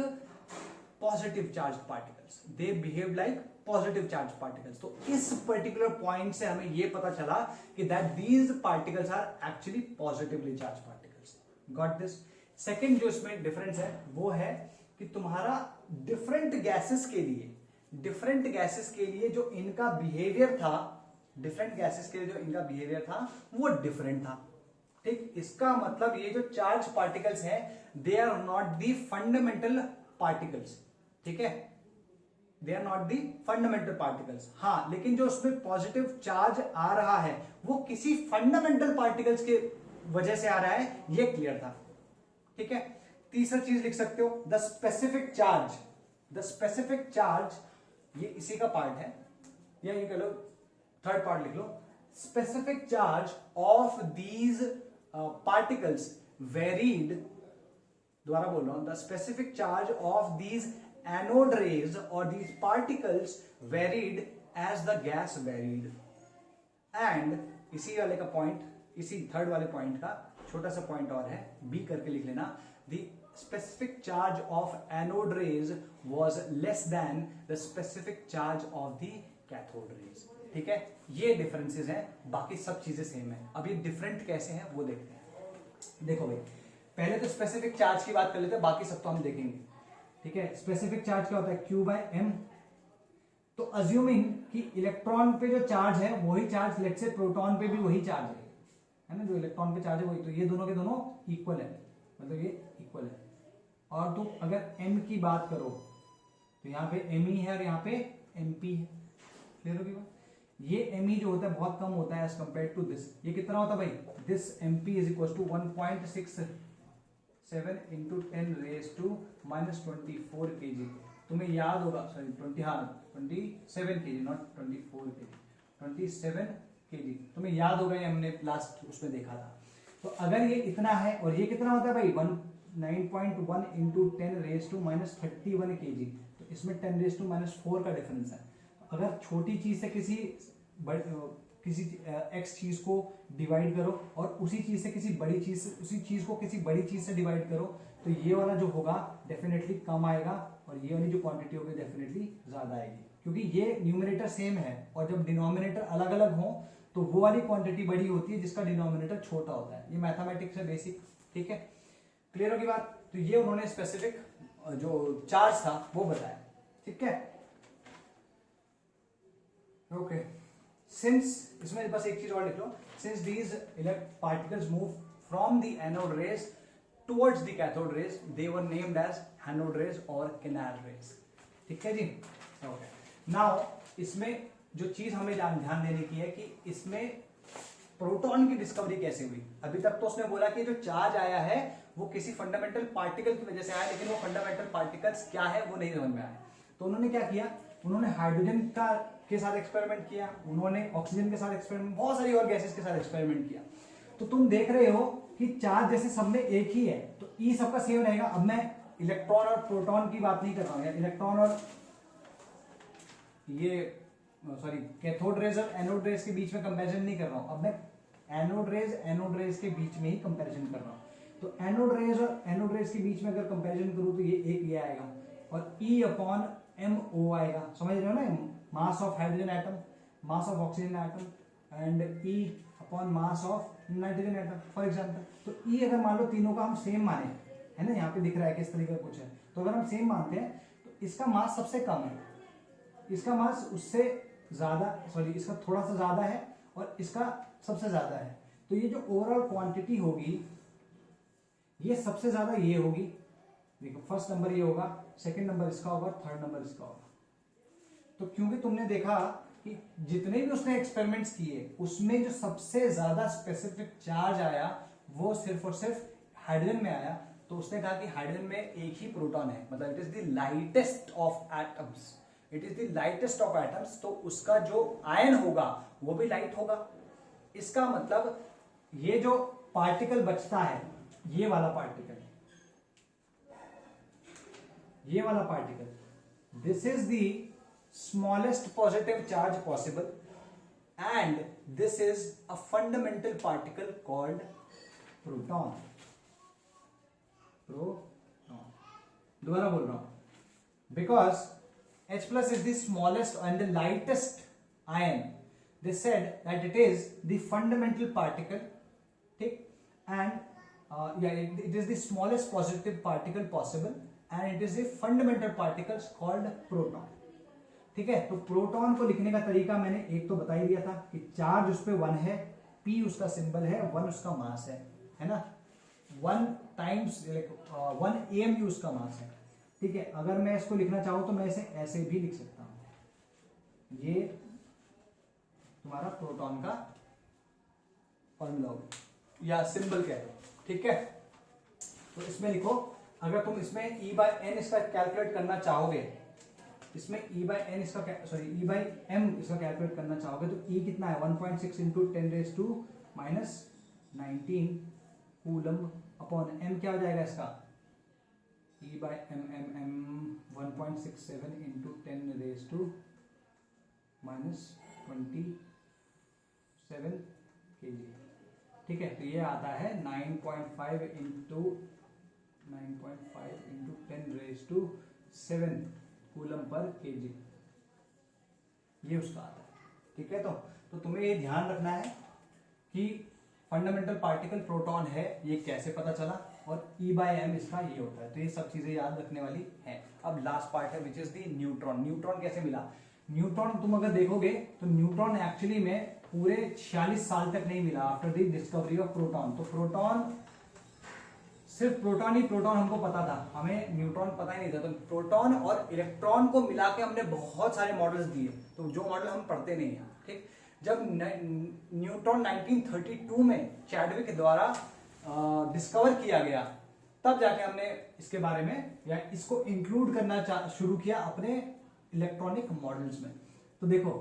positive charge particles, they behave like positive charge particles. तो इस पर्टिकुलर पॉइंट से हमें यह पता चला कि that these particles are actually positively charge particles. Got this? Second जो इसमें डिफरेंस है वो है कि तुम्हारा डिफरेंट गैसेस के लिए जो इनका बिहेवियर था, वो डिफरेंट था। ठीक, इसका मतलब ये जो चार्ज पार्टिकल्स हैं, they are not the fundamental particles. ठीक है, they are not the fundamental particles. हाँ, लेकिन जो उसमें पॉजिटिव चार्ज आ रहा है वो किसी फंडामेंटल पार्टिकल्स के वजह से आ रहा है, ये क्लियर था। ठीक है, तीसरा चीज लिख सकते हो, द स्पेसिफिक चार्ज, ये इसी का पार्ट है, या ये कह लो थर्ड पार्ट लिख लो। Specific charge of these particles varied, दोबारा बोल रहा हूं, the specific charge of these anode rays और these particles varied as the gas varied. And इसी वाले का पॉइंट, इसी थर्ड वाले पॉइंट का छोटा सा पॉइंट और है, बी करके लिख लेना। The specific charge of anode rays was less than the specific charge of the cathode rays। ठीक है, ये डिफरेंसेस हैं, बाकी सब चीजें सेम है। अब ये डिफरेंट कैसे हैं वो देखते हैं। देखो भाई, पहले तो स्पेसिफिक चार्ज की बात कर लेते हैं, बाकी सब तो हम देखेंगे। ठीक है, स्पेसिफिक चार्ज क्या होता है? Q/m। तो अज्यूमिंग कि इलेक्ट्रॉन पे जो चार्ज है वही चार्ज लेट्स से प्रोटॉन पे भी वही चार्ज है ना, जो इलेक्ट्रॉन पे चार्ज है वही, तो ये दोनों के दोनों इक्वल है, मतलब ये इक्वल है। और तुम अगर m की बात करो तो यहाँ पे me है और यहाँ पे mp है। क्लियर होगी बात? ये me जो होता है बहुत कम होता है एज कंपेयर टू दिस। ये कितना होता है भाई? This mp is equal to 1.67 into 10 raise to -24 kg। तुम्हें याद होगा, sorry 27 kg, not 24 kg, 27 kg। तुम्हें याद होगा, ये हमने लास्ट उसमें देखा था। तो अगर ये इतना है और ये कितना होता है भाई? 9.1 इंटू 10 रेज टू -31 kg, तो इसमें 10 रेज टू -4 का डिफरेंस है। अगर छोटी चीज से किसी x चीज को डिवाइड करो और उसी चीज से किसी बड़ी चीज से डिवाइड करो, तो ये वाला जो होगा डेफिनेटली कम आएगा और ये वाली जो क्वांटिटी होगी डेफिनेटली ज्यादा आएगी, क्योंकि ये न्यूमरेटर सेम है और जब डिनोमिनेटर अलग अलग हो तो वो वाली क्वांटिटी बड़ी होती है जिसका डिनोमिनेटर छोटा होता है। ये मैथमेटिक्स है बेसिक। ठीक है, क्लियर होगी बात? तो ये उन्होंने स्पेसिफिक जो चार्ज था वो बताया। ठीक है, ओके। सिंस, इसमें बस एक चीज और लिख लो, since these particles move from the anode rays towards the cathode rays, they were named as anode rays और कैनाल रेज। ठीक है जी, ओके। नाउ इसमें जो चीज हमें ध्यान देने की है कि इसमें प्रोटॉन की डिस्कवरी कैसे हुई। अभी तक तो उसने बोला कि जो चार्ज आया है वो किसी फंडामेंटल पार्टिकल की वजह से आया, लेकिन वो फंडामेंटल पार्टिकल्स क्या है वो नहीं समझ में आया। तो उन्होंने क्या किया, उन्होंने हाइड्रोजन का के साथ एक्सपेरिमेंट किया, उन्होंने ऑक्सीजन के साथ एक्सपेरिमेंट, बहुत सारी और गैसेस के साथ एक्सपेरिमेंट किया। तो तुम देख रहे हो कि चार्ज जैसे सब में एक ही है तो ई सबका सेम रहेगा। अब मैं इलेक्ट्रॉन और प्रोटॉन की बात नहीं कर रहा हूं, इलेक्ट्रॉन और ये सॉरी कैथोड रेज और एनोड रेज के बीच में कंपैरिजन नहीं कर रहा हूं। अब मैं एनोड रेज के बीच में ही कंपैरिजन कर रहा हूं। तो एनोड रेज और एनोड रेज के बीच में अगर कंपैरिजन करूं तो ये एक ये आएगा और E अपॉन MO आएगा, समझ रहे हो ना, mass of hydrogen atom, mass of oxygen atom and E upon mass of nitrogen atom for example. तो E अगर मान लो तीनों का हम सेम माने, है ना, यहाँ पे दिख रहा है किस तरीके का कुछ है, तो अगर हम सेम मानते हैं तो इसका मास सबसे कम है, इसका मास उससे ज्यादा, सॉरी इसका थोड़ा सा ज्यादा है और इसका सबसे ज्यादा है। तो ये जो ओवरऑल क्वांटिटी होगी ये सबसे ज्यादा ये होगी, देखो फर्स्ट नंबर ये होगा, सेकंड नंबर इसका होगा, थर्ड नंबर इसका होगा। तो क्योंकि तुमने देखा कि जितने भी उसने एक्सपेरिमेंट्स किए उसमें जो सबसे ज्यादा स्पेसिफिक चार्ज आया वो सिर्फ और सिर्फ हाइड्रोजन में आया, तो उसने कहा कि हाइड्रोजन में एक ही प्रोटॉन है, मतलब it is the lightest of atoms, it is the lightest of atoms. तो उसका जो आयन होगा वो भी लाइट होगा। इसका मतलब ये जो पार्टिकल बचता है, ये वाला पार्टिकल, ये वाला particle, this is the smallest positive charge possible and this is a fundamental particle called proton. Proton दोबारा बोल रहा हूं, because H plus is the smallest and the lightest ion. They said that it is the fundamental particle, ठीक, and it is the smallest positive particle possible, and it is a fundamental particles called proton. ठीक है, तो proton को लिखने का तरीका मैंने एक तो बता ही दिया था कि चार्ज उस पर 1 है, P उसका सिंबल है, 1 उसका मास है ना, 1 टाइम्स 1 AMU उसका मास है। ठीक है, अगर मैं इसको लिखना चाहूं तो मैं इसे ऐसे भी लिख सकता हूं, ये तुम्हारा प्रोटॉन का फॉर्मूला होगा या सिंबल कह दो। ठीक है, तो इसमें लिखो, अगर तुम इसमें E/n इसका कैलकुलेट करना चाहोगे, इसमें E/n इसका सॉरी E/m इसका कैलकुलेट करना चाहोगे तो E कितना है, 1.6 इंटू 10⁻⁹ कूलम अपॉन m क्या हो जाएगा इसका, E/m 1.67 इंटू 10⁻⁻27 kg। ठीक है, तो ये आता है 9.5 इंटू 10⁻⁷ कूलम पर kg, ये उसका आता है। ठीक है, तो तुम्हें ये ध्यान रखना है कि फंडामेंटल पार्टिकल प्रोटॉन है, ये कैसे पता चला, और E/m इसका ये होता है। तो ये सब चीजें याद रखने वाली हैं। अब लास्ट पार्ट है which is the neutron. Neutron कैसे मिला, न्यूट्रॉन तुम अगर देखोगे तो न्यूट्रॉन एक्चुअली में पूरे 46 साल तक नहीं मिला after the discovery of proton. तो प्रोटॉन, सिर्फ प्रोटॉन ही प्रोटॉन हमको पता था, हमें न्यूट्रॉन पता ही नहीं था। तो प्रोटॉन और इलेक्ट्रॉन को मिला के हमने बहुत सारे मॉडल्स दिए, तो जो मॉडल हम पढ़ते नहीं है। ठीक, जब न्यूट्रॉन 1932 में चैडविक द्वारा डिस्कवर किया गया, तब जाके हमने इसके बारे में या इसको इंक्लूड करना शुरू किया अपने इलेक्ट्रॉनिक मॉडल्स में। तो देखो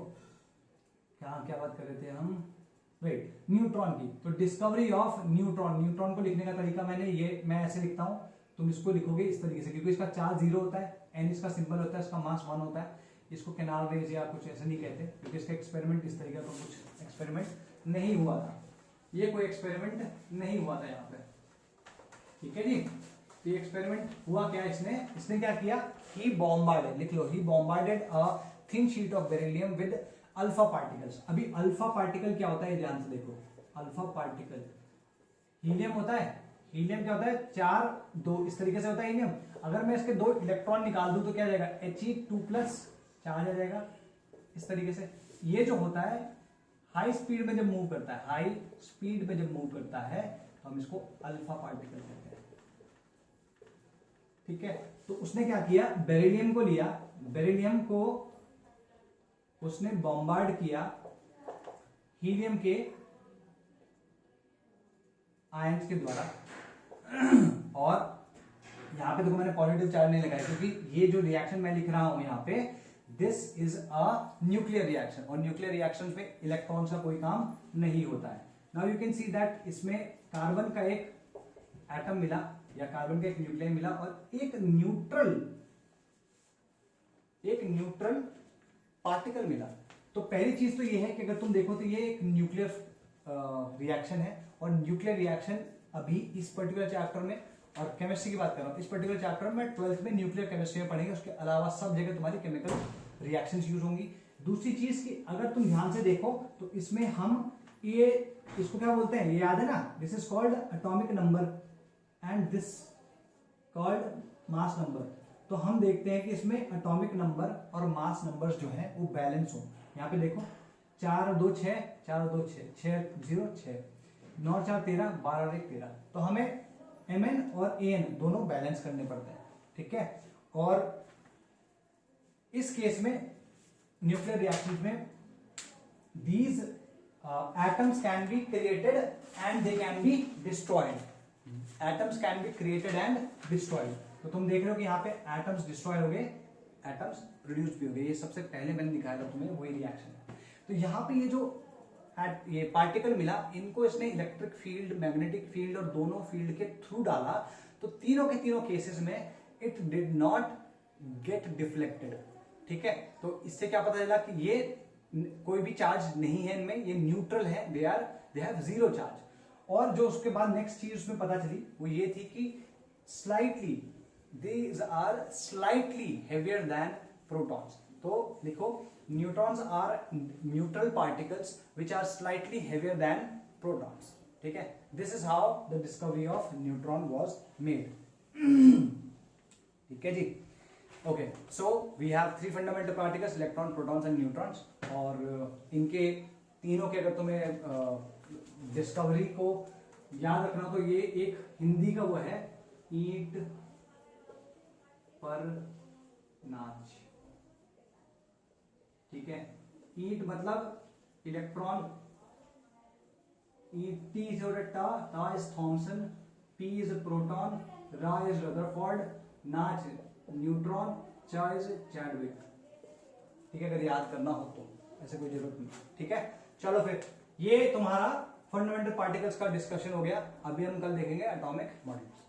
क्या बात कर रहे थे हम, वेट, न्यूट्रॉन की। तो डिस्कवरी ऑफ न्यूट्रॉन, न्यूट्रॉन को लिखने का तरीका मैं ऐसे लिखता हूं, तुम इसको लिखोगे इस तरीके से, क्योंकि इसका चार्ज 0 होता है, n इसका सिंबल होता है, इसका मास 1 होता है। इसको कैनाल रेज या कुछ ऐसे नहीं कहते, क्योंकि इसका एक्सपेरिमेंट इस तरीके का कुछ एक्सपेरिमेंट नहीं हुआ था, ये कोई एक्सपेरिमेंट नहीं हुआ था यहाँ पे। ठीक है जी, तो ये एक्सपेरिमेंट हुआ क्या, इसने क्या किया, ही बॉम्बार्डेड, लिख लो, he bombarded a thin sheet of beryllium with alpha particles. अभी अल्फा पार्टिकल क्या होता है ध्यान से देखो, अल्फा पार्टिकल हीलियम होता है, हीलियम क्या होता है, 4 2 इस तरीके से होता है हीलियम। अगर मैं इसके 2 इलेक्ट्रॉन निकाल दूं तो क्या आ जाएगा, He2+ चार्ज आ जाएगा इस तरीके से। ये जो होता है हाई स्पीड में जब मूव करता है, हाई स्पीड में जब मूव करता है तो हम इसको अल्फा पार्टिकल कहते हैं। ठीक है, तो उसने क्या किया, बेरिलियम को लिया, बेरिलियम को उसने बॉम्बार्ड किया हीलियम के आयंस के द्वारा और यहाँ पे देखो मैंने पॉजिटिव चार्ज नहीं लगाया क्योंकि ये जो रिएक्शन मैं लिख रहा हूं यहाँ पे, this is a nuclear reaction, और न्यूक्लियर रिएक्शन में इलेक्ट्रॉन्स का कोई काम नहीं होता है। Now you can see that इसमें कार्बन का एक एटम मिला या कार्बन का एक न्यूक्लियस मिला और एक न्यूट्रल पार्टिकल मिला। तो पहली चीज तो ये है कि अगर तुम देखो तो ये एक न्यूक्लियर रिएक्शन है, और न्यूक्लियर रिएक्शन अभी इस पर्टिकुलर चैप्टर में, और केमिस्ट्री की बात कर रहा हूं, इस पर्टिकुलर चैप्टर में 12th में न्यूक्लियर केमिस्ट्री में पढ़ेंगे, उसके अलावा सब जगह तुम्हारी केमिकल रिएक्शंस यूज होंगी। दूसरी चीज कि अगर तुम ध्यान से देखो तो इसमें हम ये इसको क्या बोलते हैं, ये याद है ना, this is called atomic number and this called mass number. तो हम देखते हैं कि इसमें एटॉमिक नंबर और मास नंबर्स जो है वो बैलेंस हो। यहाँ पे देखो 4 और 2 6, 4 और 2 6, 6 0 6, 9 और 4 13, 12 और 1 13। तो हमें Mn और An दोनों बैलेंस करने पड़ते हैं, ठीक है। और इस केस में न्यूक्लियर रिएक्शन में these atoms can be created and they can be destroyed. Atoms can be created and destroyed. तो तुम देख रहे हो कि यहाँ पे एटम्स डिस्ट्रॉय हो गए, एटम्स प्रोड्यूस भी हो गए। ये सबसे पहले मैंने दिखाया था तुम्हें, वही रिएक्शन है। तो यहाँ पे ये जो ये पार्टिकल मिला, इनको इसने इलेक्ट्रिक फील्ड, मैग्नेटिक फील्ड और दोनों फील्ड के थ्रू डाला, तो तीनों के तीनों केसेस में it did not gate deflected, ठीक है। तो इससे क्या पता चला कि ये कोई भी चार्ज नहीं है इनमें, ये न्यूट्रल है, दे हैव जीरो चार्ज। और जो उसके बाद नेक्स्ट चीज उसमें पता चली वो ये थी कि slightly these are slightly heavier than protons. तो लिखो neutrons are neutral particles which are slightly heavier than protons, ठीक है। This is how the discovery of neutron was made, ठीक है जी। Okay, so we have 3 fundamental particles, electron, protons and neutrons. और इनके तीनों के अगर तुम्हें डिस्कवरी को याद रखना तो ये एक हिंदी का वो है, ईंट पर नाच, ठीक है। ईंट मतलब इलेक्ट्रॉन, टी इज टा इज थॉमसन, पी इज प्रोटॉन, रा इज रदरफोर्ड, नाच न्यूट्रॉन, चा इज चैडविक, ठीक है। अगर याद करना हो तो, ऐसे कोई जरूरत नहीं, ठीक है। चलो फिर ये तुम्हारा फंडामेंटल पार्टिकल्स का डिस्कशन हो गया। अभी हम कल देखेंगे एटॉमिक मॉड्यूल्स।